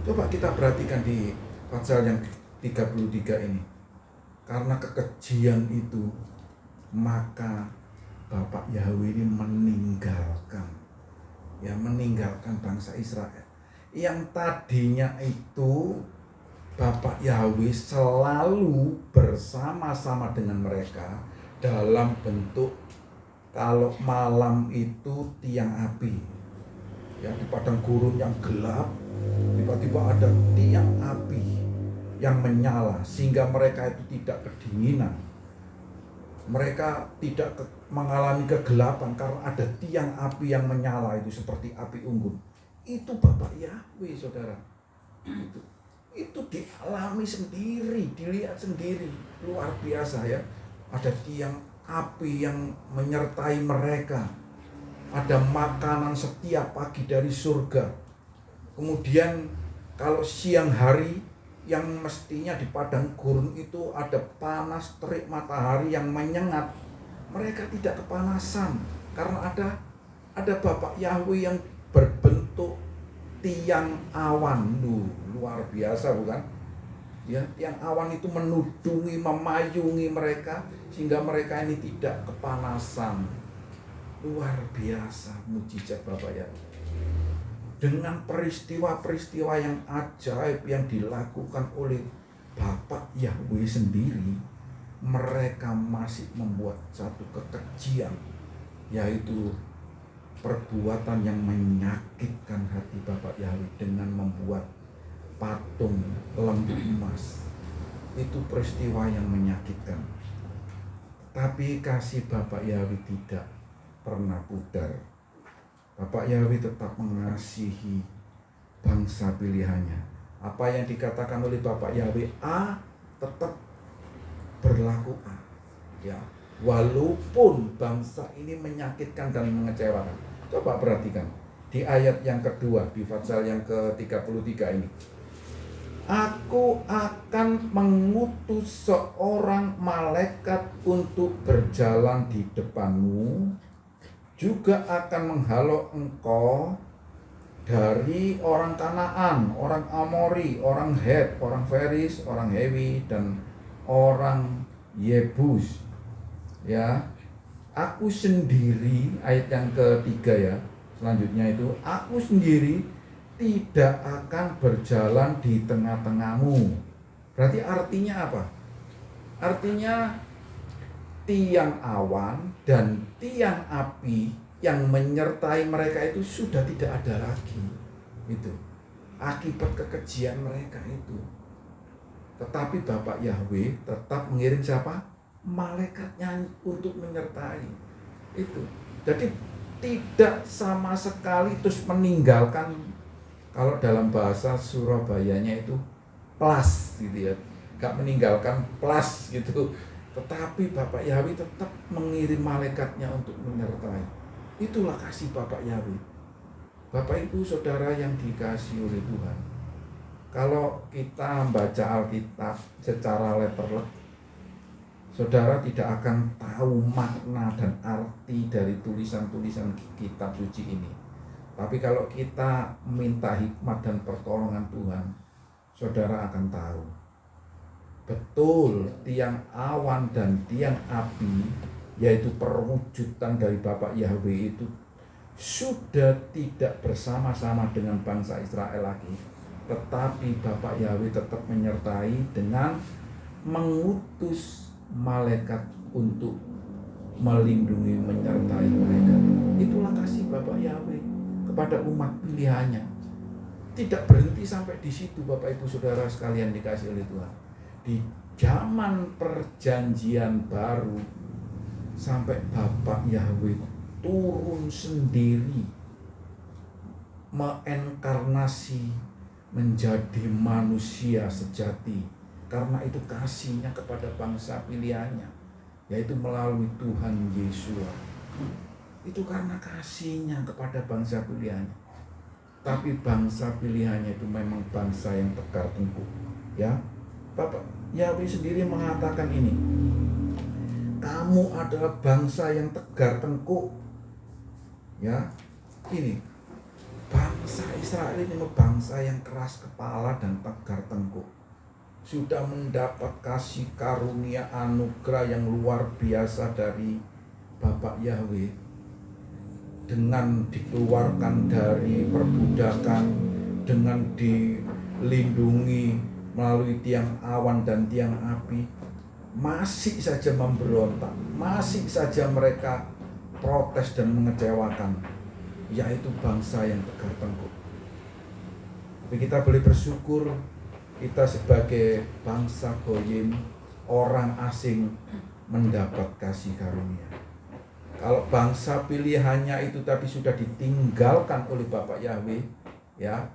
Speaker 1: Coba kita perhatikan di pasal yang 33 ini. Karena kekejian itu, maka Bapak Yahweh ini meninggalkan bangsa Israel. Yang tadinya itu Bapak Yahweh selalu bersama-sama dengan mereka dalam bentuk, kalau malam itu tiang api. Ya, di padang gurun yang gelap, tiba-tiba ada tiang api yang menyala sehingga mereka itu tidak kedinginan. Mereka tidak mengalami kegelapan karena ada tiang api yang menyala itu seperti api unggun. Itu Bapak Yahweh, saudara. Itu dialami sendiri, dilihat sendiri. Luar biasa ya. Ada tiang api yang menyertai mereka. Ada makanan setiap pagi dari surga. Kemudian kalau siang hari, yang mestinya di padang gurun itu ada panas terik matahari yang menyengat, mereka tidak kepanasan karena ada Bapak Yahweh yang berbentuk tiang awan. Luar biasa, bukan? Ya, tiang awan itu menudungi, memayungi mereka sehingga mereka ini tidak kepanasan. Luar biasa mujizat Bapak Yahweh. Dengan peristiwa-peristiwa yang ajaib yang dilakukan oleh Bapak Yahweh sendiri, mereka masih membuat satu kekejian, yaitu perbuatan yang menyakitkan hati Bapak Yahweh dengan membuat patung lembu emas. Itu peristiwa yang menyakitkan. Tapi kasih Bapak Yahweh tidak pernah pudar. Bapak Yahweh tetap mengasihi bangsa pilihannya. Apa yang dikatakan oleh Bapak Yahweh A tetap berlaku A. Ya, walaupun bangsa ini menyakitkan dan mengecewakan. Coba perhatikan di ayat yang kedua di pasal yang ke-33 ini. Aku akan mengutus seorang malaikat untuk berjalan di depanmu, juga akan menghalau engkau dari orang Kanaan, orang Amori, orang Het, orang Feris, orang Hewi, dan orang Yebus. Ya, aku sendiri, ayat yang ketiga ya, selanjutnya itu, aku sendiri tidak akan berjalan di tengah-tengahmu. Berarti artinya apa? Artinya tiang awan dan tiang api yang menyertai mereka itu sudah tidak ada lagi. Itu akibat kekejian mereka itu. Tetapi Bapak Yahweh tetap mengirim siapa? Malaikatnya untuk menyertai. Itu. Jadi tidak sama sekali terus meninggalkan, kalau dalam bahasa Surabayanya itu plus gitu ya. Gak meninggalkan plus gitu. Tetapi Bapak Yahweh tetap mengirim malaikatnya untuk menyertai. Itulah kasih Bapak Yahweh. Bapak Ibu Saudara yang dikasihi oleh Tuhan, kalau kita membaca Alkitab secara letterlek, saudara tidak akan tahu makna dan arti dari tulisan-tulisan kitab suci ini. Tapi kalau kita minta hikmat dan pertolongan Tuhan, saudara akan tahu. Betul, tiang awan dan tiang api, yaitu perwujudan dari Bapak Yahweh itu sudah tidak bersama-sama dengan bangsa Israel lagi. Tetapi Bapak Yahweh tetap menyertai dengan mengutus malaikat untuk melindungi, menyertai mereka. Itulah kasih Bapak Yahweh kepada umat pilihannya. Tidak berhenti sampai di situ, Bapak Ibu Saudara sekalian dikasihi oleh Tuhan. Di zaman perjanjian baru, sampai Bapak Yahweh turun sendiri menginkarnasi menjadi manusia sejati. Karena itu kasihnya kepada bangsa pilihannya, yaitu melalui Tuhan Yesus. Itu karena kasihnya kepada bangsa pilihannya. Tapi bangsa pilihannya itu memang bangsa yang tegar tengkuk. Ya, Bapak Yahweh sendiri mengatakan ini. Kamu adalah bangsa yang tegar tengkuk. Ya, ini bangsa Israel ini bangsa yang keras kepala dan tegar tengkuk. Sudah mendapat kasih karunia anugerah yang luar biasa dari Bapak Yahweh. Dengan dikeluarkan dari perbudakan, dengan dilindungi melalui tiang awan dan tiang api, masih saja memberontak, masih saja mereka protes dan mengecewakan, yaitu bangsa yang tegar tengkuk. Tapi kita boleh bersyukur, kita sebagai bangsa goyim, orang asing, mendapat kasih karunia. Kalau bangsa pilihannya itu tapi sudah ditinggalkan oleh Bapak Yahweh, ya,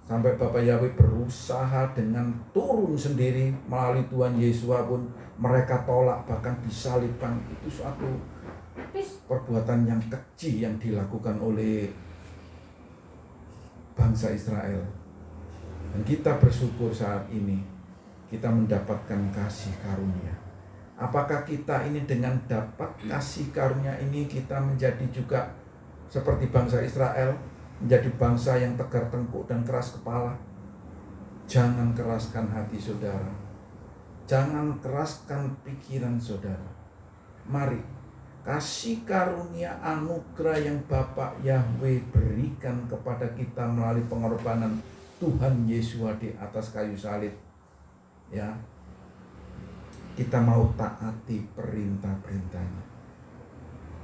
Speaker 1: sampai Bapak Yahweh berusaha dengan turun sendiri melalui Tuhan Yesus pun mereka tolak, bahkan disalibkan. Itu suatu perbuatan yang keji yang dilakukan oleh bangsa Israel. Dan kita bersyukur saat ini kita mendapatkan kasih karunia. Apakah kita ini dengan dapat kasih karunia ini kita menjadi juga seperti bangsa Israel, menjadi bangsa yang tegar tengkuk dan keras kepala? Jangan keraskan hati saudara, jangan keraskan pikiran saudara. Mari kasih karunia anugerah yang Bapak Yahweh berikan kepada kita melalui pengorbanan Tuhan Yesus di atas kayu salib, ya, kita mau taati perintah-perintahnya.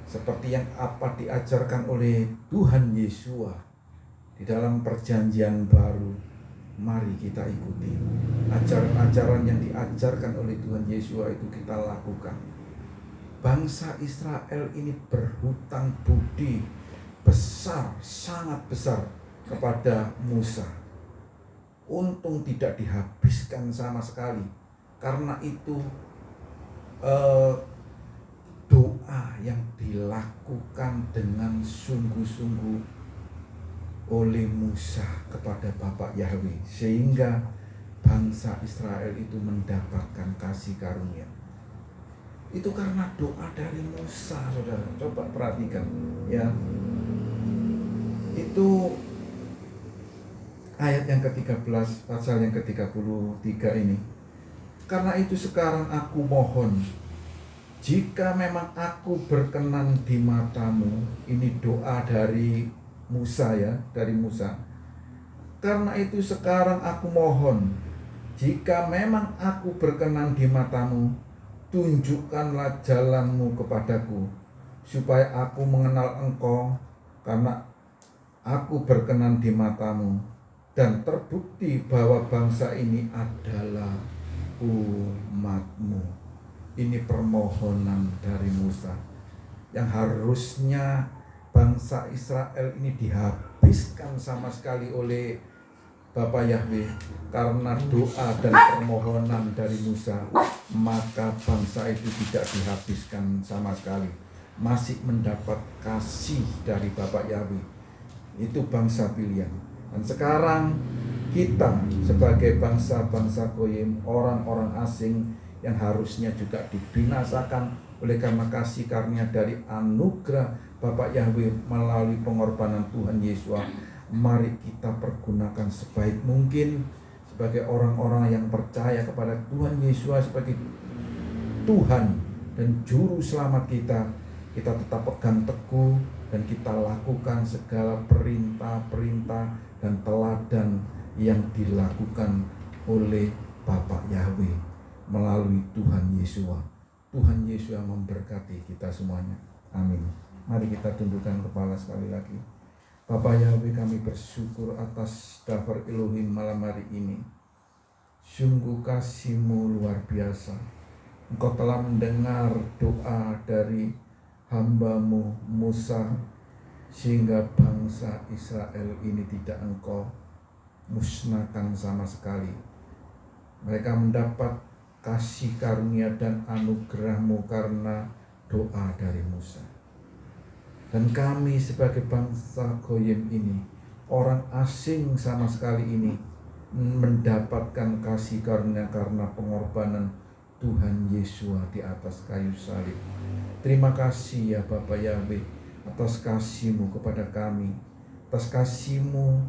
Speaker 1: Seperti yang apa diajarkan oleh Tuhan Yesus di dalam perjanjian baru, mari kita ikuti. Ajaran-ajaran yang diajarkan oleh Tuhan Yesus itu kita lakukan. Bangsa Israel ini berhutang budi besar, sangat besar kepada Musa. Untung tidak dihabiskan sama sekali. Karena itu doa yang dilakukan dengan sungguh-sungguh oleh Musa kepada Bapak Yahweh, sehingga bangsa Israel itu mendapatkan kasih karunia. Itu karena doa dari Musa, saudara. Coba perhatikan, ya. Itu ayat yang ke-13, pasal yang ke-33 ini. Karena itu sekarang aku mohon, jika memang aku berkenan di matamu, ini doa dari Musa, ya, dari Musa. Karena itu sekarang aku mohon, jika memang aku berkenan di matamu, tunjukkanlah jalanmu kepadaku, supaya aku mengenal engkau, karena aku berkenan di matamu, dan terbukti bahwa bangsa ini adalah umatmu. Ini permohonan dari Musa yang harusnya bangsa Israel ini dihabiskan sama sekali oleh Bapak Yahweh. Karena doa dan permohonan dari Musa, maka bangsa itu tidak dihabiskan sama sekali, masih mendapat kasih dari Bapak Yahweh. Itu bangsa pilihan. Dan sekarang kita sebagai bangsa-bangsa goyim, orang-orang asing yang harusnya juga dibinasakan oleh karena kasih karunia dari anugerah Bapak Yahweh melalui pengorbanan Tuhan Yesus, mari kita pergunakan sebaik mungkin sebagai orang-orang yang percaya kepada Tuhan Yesus sebagai Tuhan dan Juru Selamat kita. Kita tetap pegang teguh dan kita lakukan segala perintah-perintah dan teladan yang dilakukan oleh Bapak Yahweh melalui Tuhan Yesus. Tuhan Yesus yang memberkati kita semuanya. Amin. Mari kita tundukkan kepala sekali lagi. Bapak Yahweh, kami bersyukur atas daftar Elohim malam hari ini. Sungguh kasih-Mu luar biasa. Engkau telah mendengar doa dari hamba-Mu Musa, sehingga bangsa bangsa Israel ini tidak Engkau musnahkan sama sekali. Mereka mendapat kasih karunia dan anugerah-Mu karena doa dari Musa. Dan kami sebagai bangsa Goyim ini, orang asing sama sekali ini, mendapatkan kasih karunia karena pengorbanan Tuhan Yesus di atas kayu salib. Terima kasih ya Bapa Yahweh atas kasih-Mu kepada kami, atas kasih-Mu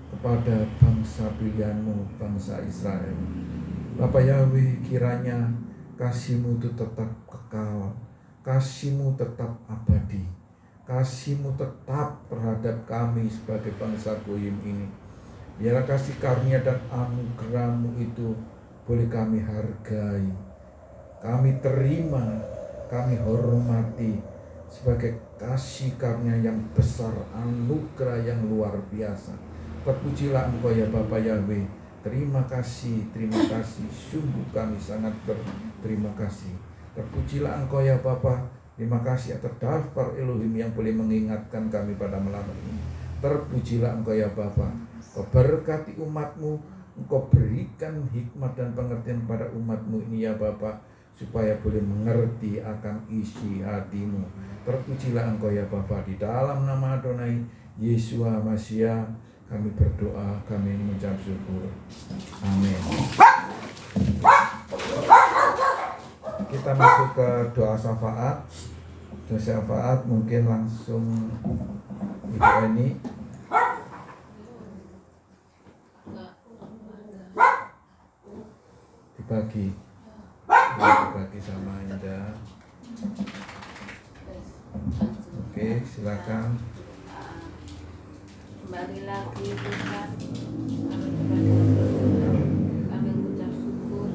Speaker 1: kepada bangsa pilihan-Mu, bangsa Israel. Bapa Yahweh, kiranya kasih-Mu itu tetap kekal, kasih-Mu tetap abadi, kasih-Mu tetap terhadap kami sebagai bangsa Goyim ini. Biarlah kasih karunia dan anugerah-Mu itu boleh kami hargai, kami terima, kami hormati sebagai kasih karunia yang besar, anugerah yang luar biasa. Terpujilah Engkau ya Bapa Yahweh. Terima kasih, sungguh kami sangat berterima kasih. Terpujilah Engkau ya Bapa. Terima kasih atas daftar Elohim yang boleh mengingatkan kami pada malam ini. Terpujilah Engkau ya Bapa. Engkau berkati umat-Mu, Engkau berikan hikmat dan pengertian pada umat-Mu ini ya Bapa, supaya boleh mengerti akan isi hati-Mu. Terpujilah Engkau ya Bapa. Di dalam nama Adonai Yesus Masiah kami berdoa, kami mengucap syukur. Amin. Kita masuk ke doa syafaat. Doa syafaat mungkin langsung Ibu Eni dibagi sama Indah. Oke, silakan.
Speaker 2: Kembali lagi Tuhan, kami berdoa, kami mengucap syukur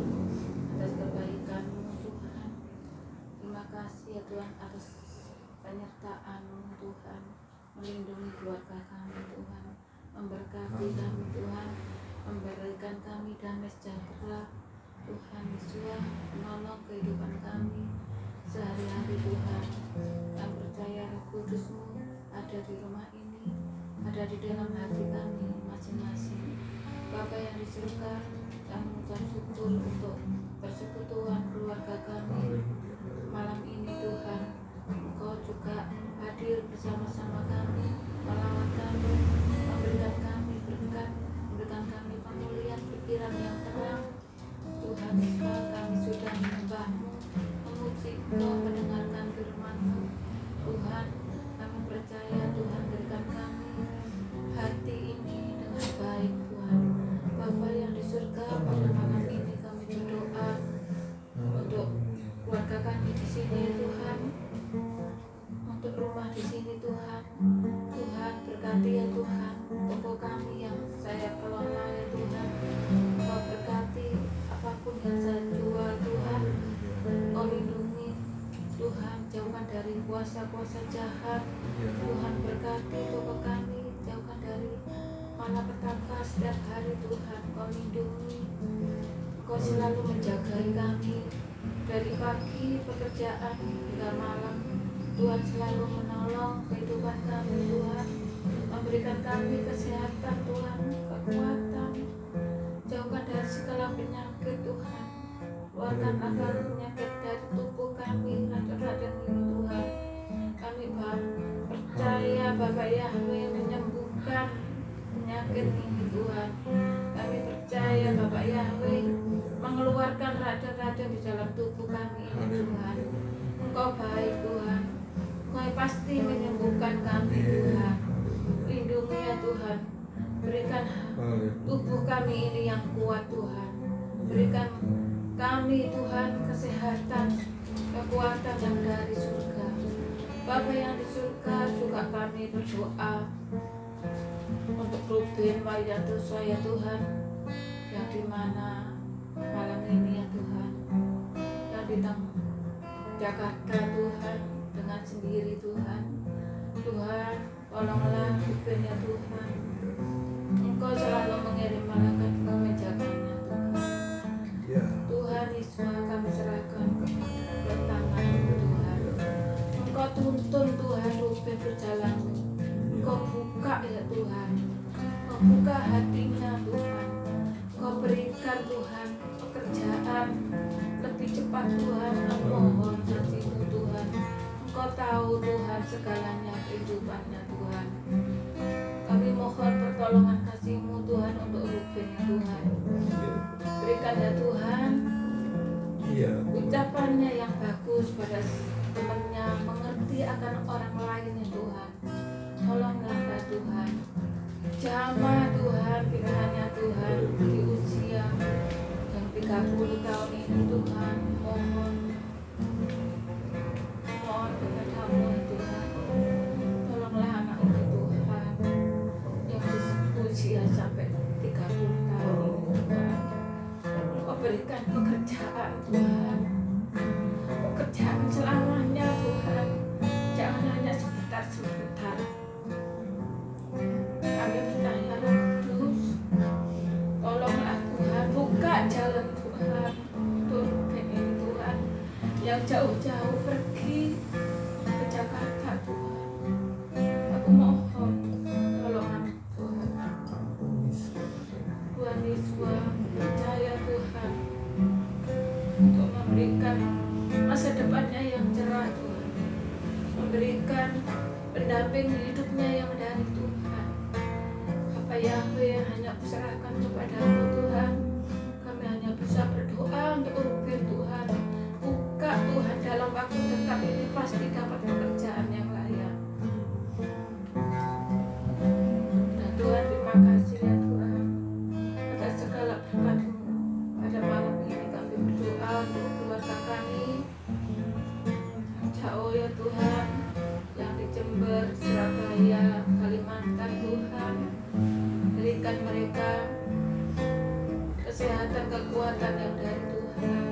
Speaker 2: atas kebaikan-Mu Tuhan. Terima kasih ya Tuhan atas penyertaan-Mu Tuhan, melindungi keluarga kami Tuhan, memberkati kami Tuhan, memberikan kami damai sejahtera Tuhan Yesus, menolong kehidupan kami sehari-hari Tuhan. Kami percaya Roh Kudus-Mu ada di rumah ini, ada di dalam hati kami masing-masing. Bapa yang di surga, kami mengucap syukur untuk persekutuan keluarga kami malam ini Tuhan. Engkau juga hadir bersama-sama kami, melawat kami, memberikan kami berkat, memberikan kami pemulihan pikiran yang terang. Tuhan Yesus, kami sudah menyembah-Mu, memuji Engkau, mendengarkan firman-Mu. Tuhan, kami percaya Tuhan berikan kami hati ini dengan baik Tuhan. Bapa yang di surga, pada malam ini kami berdoa untuk keluarga kami di sini Tuhan, untuk rumah di sini Tuhan. Tuhan berkati ya Tuhan toko kami yang saya kelola ya Tuhan. Kau berkati apapun yang saya jual Tuhan. Kau lindungi Tuhan, jauhkan dari kuasa-kuasa jahat. Tuhan berkati toko kami, jauhkan dari malapetaka setiap hari Tuhan. Kau lindungi, Kau selalu menjagai kami dari pagi pekerjaan hingga malam. Tuhan selalu menolong kehidupan kami Tuhan, memberikan kami kesehatan Tuhan, kekuatan. Jauhkan dari segala penyakit Tuhan. Keluarkan akal penyakit dari tubuh kami, racun-racun ini Tuhan. Kami percaya Bapa Yahweh menyembuhkan penyakit ini Tuhan. Kami percaya Bapa Yahweh mengeluarkan racun-racun di dalam tubuh kami ini Tuhan. Engkau baik Tuhan, Engkau pasti menyembuhkan kami Tuhan. Lindungi ya Tuhan, berikan tubuh kami ini yang kuat Tuhan. Berikan kami Tuhan kesehatan, kekuatan yang dari surga. Bapa yang di surga, juga kami berdoa untuk Ruben Waidantoso ya Tuhan, yang dimana malam ini ya Tuhan, yang di Jakarta Tuhan, dengan sendiri Tuhan. Tuhan, tolonglah Ruben ya Tuhan. Engkau selalu mengirim malaikat-Mu menjaganya Tuhan. Tuhan Yesus, kami serahkan ke tangan-Mu Tuhan. Engkau tuntun Tuhan Ruben berjalan. Engkau buka ya Tuhan, Kau buka hatinya Tuhan, Kau berikan Tuhan pekerjaan lebih cepat Tuhan. Kau mohon kasih-Mu Tuhan, Engkau tahu Tuhan segalanya kehidupannya Tuhan. Kami mohon pertolongan kasih-Mu Tuhan untuk Ruben ya Tuhan. Berikan ya Tuhan ucapannya yang bagus pada temannya, mengerti akan orang lain ya Tuhan. Tolonglah ya Tuhan, jamah Tuhan pilihannya Tuhan di usia yang 30 tahun ini Tuhan. Mohon kepadamu ya Tuhan, tolonglah anak ini Tuhan yang usia sampai 30 tahun ini Tuhan. Kau berikan pekerjaan Tuhan, pekerjaan selamanya Tuhan, jangan hanya sebentar-sebentar. Kami percaya Roh Kudus, tolonglah Tuhan, buka jalan Tuhan untuk Ruben ini Tuhan, yang jauh-jauh pergi ke Jakarta Tuhan. Aku mohon tolongan Tuhan. Tuhan Yesus, percaya Tuhan untuk memberikan masa depannya yang cerah Tuhan, memberikan pendamping hidupnya yang dari Tuhan. Apa Yahweh hanya kuserahkan kepadamu Tuhan. Kami hanya bisa berdoa untuk Ruben Tuhan. Buka Tuhan, dalam waktu dekat ini pasti dapat pekerjaan yang layak. Dan Tuhan, terima kasih ya Tuhan atas segala berkat-Mu. Pada malam ini kami berdoa untuk keluarga kami jauh ya Tuhan, yang di Jember, Surabaya, Kalimantan Tuhan. Berikan mereka kesehatan, kekuatan yang dari Tuhan.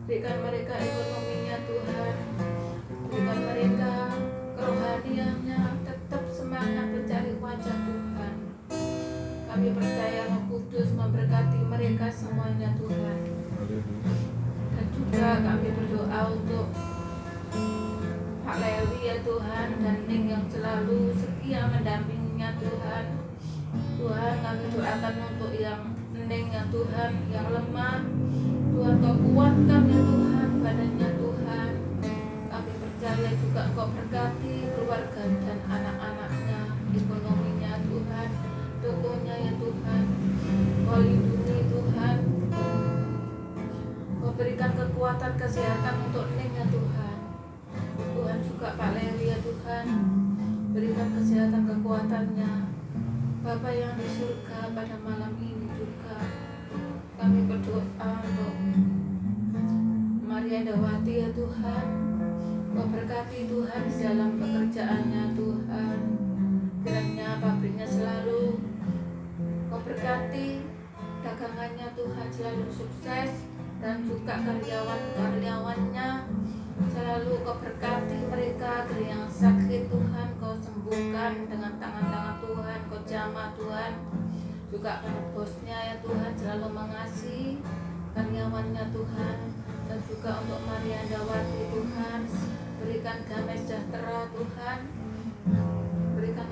Speaker 2: Berikan mereka ekonominya Tuhan. Berikan mereka kerohaniannya, tetap semangat mencari wajah Tuhan. Kami percaya Roh Kudus memberkati mereka semuanya Tuhan. Dan juga kami berdoa untuk Pak Lewi ya Tuhan, dan Ning yang selalu setia mendampinginya Tuhan. Tuhan, kami doakan untuk yang Ning ya Tuhan, yang lemah Tuhan, Kau kuatkan ya Tuhan badannya Tuhan. Kami percaya juga Kau berkati keluarga dan anak-anaknya, ekonominya Tuhan, tokonya ya Tuhan. Kau lindungi Tuhan, Kau berikan kekuatan, kesehatan untuk Ning ya Tuhan. Tuhan juga Pak Lewi ya Tuhan, berikan kesehatan, kekuatannya. Bapa yang di surga, pada malam ini juga kami berdoa untuk Maria Dawati ya Tuhan. Kau berkati Tuhan di dalam pekerjaannya Tuhan. Kiranya pabriknya selalu Kau berkati, dagangannya Tuhan selalu sukses, dan juga karyawan-karyawannya selalu Kau berkati mereka. Yang sakit Tuhan Kau sembuhkan dengan tangan-tangan Tuhan, Kau jamah Tuhan. Juga bosnya ya Tuhan selalu mengasihi karyawannya Tuhan. Dan juga untuk Maria Dawati Tuhan, berikan damai sejahtera Tuhan. Berikan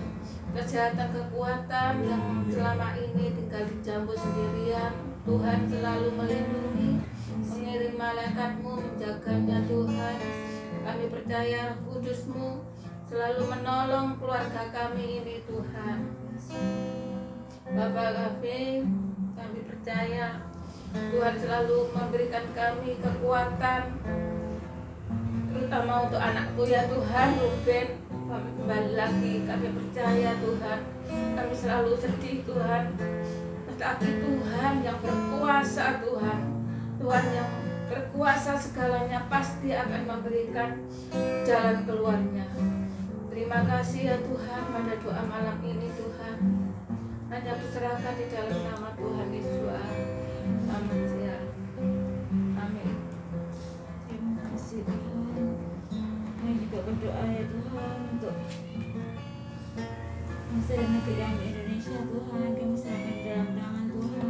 Speaker 2: kesehatan, kekuatan yang selama ini tinggal di Jambu sendirian. Tuhan selalu melindungi, mengirim malaikat-Mu menjaganya Tuhan. Kami percaya Kudus-Mu selalu menolong keluarga kami ini Tuhan. Bapak kami percaya Tuhan selalu memberikan kami kekuatan, terutama untuk anakku ya Tuhan, Ruben. Kami kembali lagi, kami percaya Tuhan, kami selalu sedih Tuhan, tetapi Tuhan yang berkuasa Tuhan, Tuhan yang berkuasa segalanya pasti akan memberikan jalan keluarnya. Terima kasih ya Tuhan pada doa malam ini Tuhan. Hanya kuserahkan di dalam nama Tuhan Yesus. Amin. Amin.
Speaker 3: Terima kasih Tuhan. Kami juga berdoa ya Tuhan untuk bangsa dan negara Indonesia Tuhan. Kami serahkan di dalam tangan Tuhan.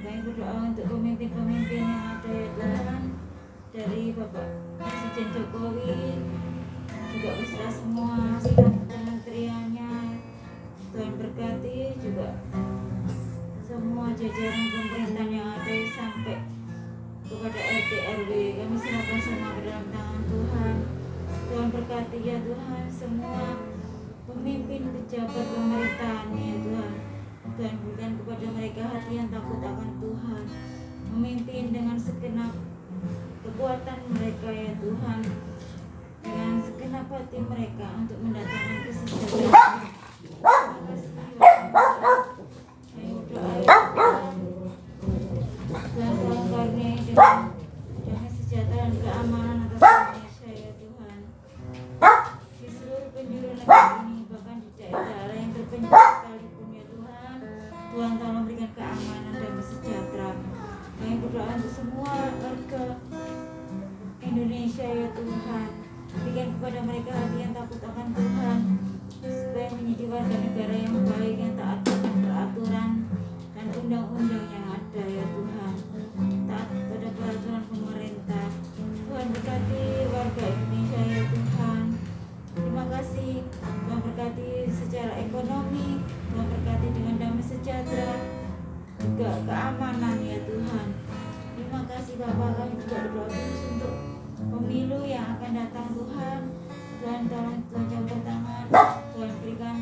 Speaker 3: Kami berdoa untuk pemimpin-pemimpin yang ada ya Tuhan, dari Bapak Presiden Jokowi, juga beserta semua staf kementerian hati yang takut akan Tuhan, memimpin dengan segenap kekuatan mereka ya Tuhan, dengan segenap hati mereka untuk mendatangkan kesejahteraan. Terima kasih ya Tuhan. Ayo doa ya Tuhan. Tuhan tolong karuniai dengan damai sejahtera dan keamanan atas Indonesia ya Tuhan. Di seluruh penjuru negeri ini, bahkan di daerah yang terpencil sekalipun ya Tuhan, Tuhan tolong berikan keamanan dan kesejahteraan. Kami berdoa untuk semua warga Indonesia ya Tuhan, berikan kepada mereka hati yang takut akan Tuhan, supaya menjadi warga negara yang baik, yang taat akan peraturan dan undang-undang yang ada ya Tuhan, taat pada peraturan pemerintah. Tuhan berkati warga Indonesia ya Tuhan. Terima kasih, Tuhan berkati secara ekonomi, Tuhan berkati dengan damai sejahtera, juga keamanan ya Tuhan. Terima kasih Bapak, kami juga berdoa khusus untuk pemilu yang akan datang Tuhan. Tuhan tolong, Tuhan campur tangan, Tuhan berikan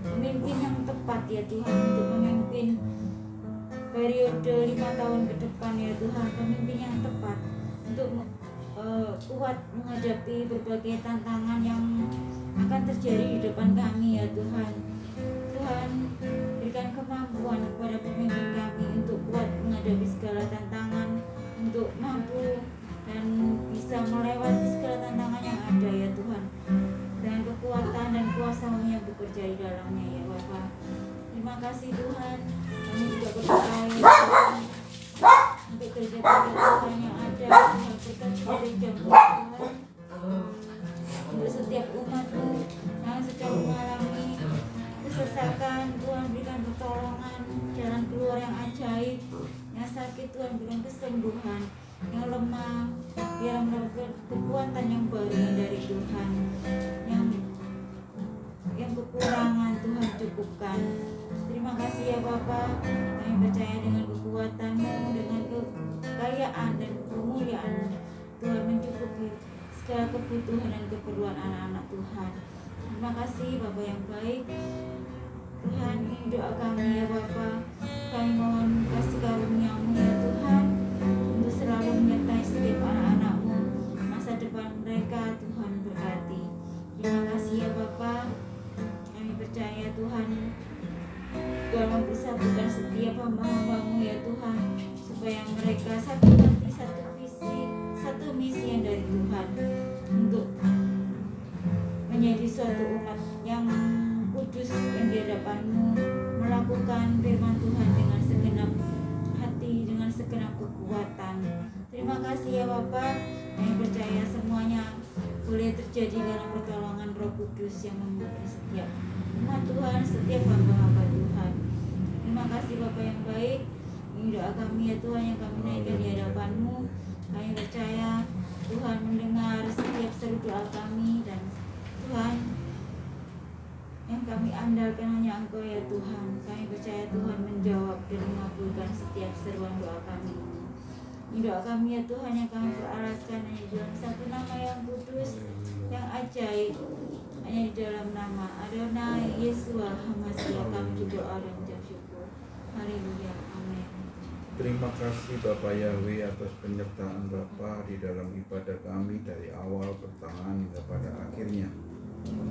Speaker 3: pemimpin yang tepat ya Tuhan, untuk memimpin periode 5 tahun ke depan ya Tuhan, pemimpin yang tepat untuk kuat menghadapi berbagai tantangan yang akan terjadi di depan kami ya Tuhan. Tuhan berikan kemampuan kepada pemimpin kami untuk kuat menghadapi segala tantangan, untuk mampu dan bisa melewati segala tantangan yang ada ya Tuhan, dengan kekuatan dan kuasa-Mu yang bekerja di dalamnya ya Bapa. Terima kasih Tuhan. Kami juga berdoa ya Tuhan untuk gereja-gereja Tuhan yang ada, yang berkat gereja Tuhan, untuk setiap umat-Mu yang sedang mengalami kesesakan, Tuhan berikan pertolongan, jalan keluar yang ajaib, yang sakit Tuhan berikan kesembuhan, yang lemah biar mendapatkan kekuatan yang baru dari Tuhan, yang kekurangan Tuhan cukupkan. Terima kasih ya Bapa, kami percaya dengan kekuatan-Mu, dengan kekayaan dan kemuliaan Tuhan mencukupi segala kebutuhan dan keperluan anak-anak Tuhan. Terima kasih Bapa yang baik. Tuhan, ini doa kami ya Bapa, kami mohon kasih karunia-Mu ya Tuhan, untuk selalu menyertai setiap anak-anak-Mu, masa depan mereka Tuhan berkati. Terima kasih ya Bapa, kami percaya Tuhan, Tuhan mempersatukan setiap hamba-hamba-Mu ya Tuhan, supaya mereka satu hati, satu visi, satu misi yang dari Tuhan, untuk menjadi suatu umat yang kudus yang di hadapan-Mu, melakukan firman Tuhan dengan segenap hati, dengan segenap kekuatan. Terima kasih ya Bapa, kami percaya semuanya boleh terjadi dalam pertolongan Roh Kudus yang memimpin setiap umat Tuhan, setiap hamba-hamba Tuhan. Terima kasih Bapa yang baik. Ini doa kami ya Tuhan yang kami naikkan di hadapan-Mu. Kami percaya Tuhan mendengar setiap seru doa kami, dan Tuhan, yang kami andalkan hanya Engkau ya Tuhan. Kami percaya Tuhan menjawab dan mengabulkan setiap seruan doa kami. Ini doa kami ya Tuhan yang kami beralaskan hanya di dalam satu nama yang kudus, yang ajaib, hanya di dalam nama Adonai Yeshua HaMashiach kami berdoa dan mengucap syukur. Haleluya, amin.
Speaker 1: Terima kasih Bapak Yahweh atas penyertaan Bapak di dalam ibadah kami dari awal, pertengahan hingga pada akhirnya.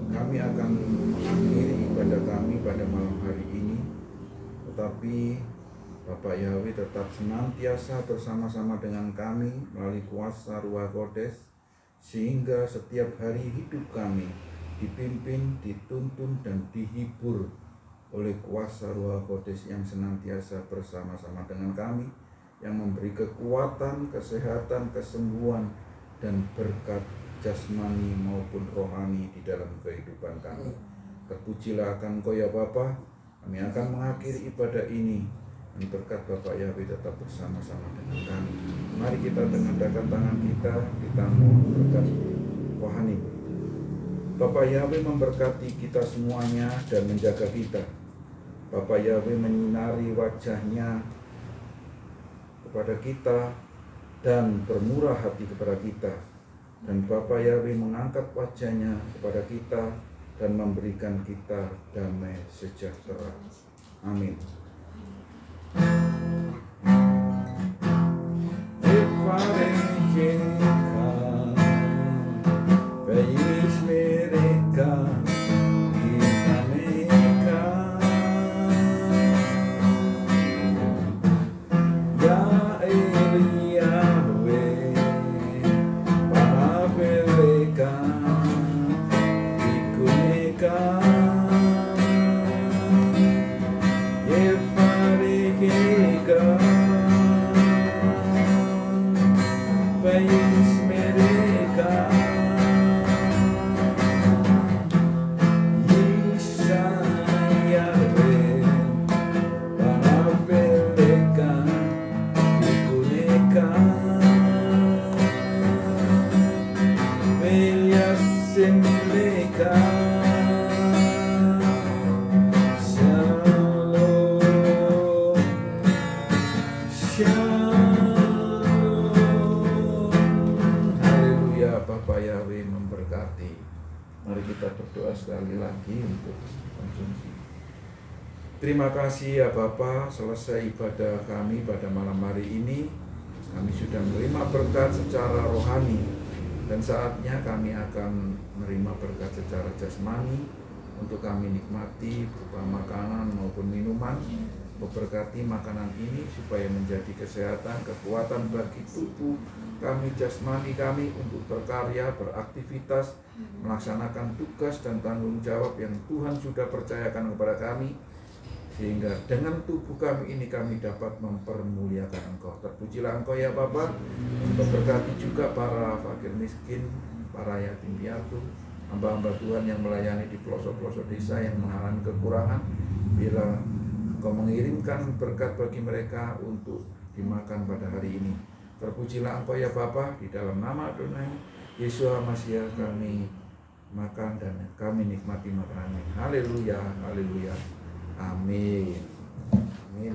Speaker 1: Kami akan mengakhiri ibadah kami pada malam hari ini, tetapi Bapak Yahweh tetap senantiasa bersama-sama dengan kami melalui kuasa Ruach Kodes, sehingga setiap hari hidup kami dipimpin, dituntun, dan dihibur oleh kuasa Ruach Kodes yang senantiasa bersama-sama dengan kami, yang memberi kekuatan, kesehatan, kesembuhan, dan berkat jasmani maupun rohani di dalam kehidupan kami. Terpujilah akan Engkau ya Bapa. Kami akan mengakhiri ibadah ini, dan berkat Bapak Yahweh tetap bersama-sama dengan kami. Mari kita tengadahkan tangan kita mohon berkat rohani. Bapak Yahweh memberkati kita semuanya dan menjaga kita. Bapak Yahweh menyinari wajah-Nya kepada kita dan bermurah hati kepada kita. Dan Bapa Yahweh mengangkat wajah-Nya kepada kita dan memberikan kita damai sejahtera. Amin. Haleluya. Bapa Yahweh memberkati. Mari kita berdoa sekali lagi untuk konsumsi. Terima kasih ya Bapa, selesai ibadah kami pada malam hari ini. Kami sudah menerima berkat secara rohani, dan saatnya kami akan menerima berkat secara jasmani untuk kami nikmati berupa makanan maupun minuman. Memberkati makanan ini supaya menjadi kesehatan, kekuatan bagi tubuh kami, jasmani kami untuk berkarya, beraktivitas, melaksanakan tugas dan tanggung jawab yang Tuhan sudah percayakan kepada kami, sehingga dengan tubuh kami ini kami dapat mempermuliakan Engkau. Terpujilah Engkau ya Bapa. Memberkati juga para fakir miskin, para yatim piatu, hamba-hamba Tuhan yang melayani di pelosok-pelosok desa yang mengalami kekurangan. Bila Engkau mengirimkan berkat bagi mereka untuk dimakan pada hari ini. Terpujilah Engkau ya Bapa, di dalam nama Adonai Yeshua Mashiach kami makan dan kami nikmati makanannya. Haleluya, haleluya. Amin. Amin.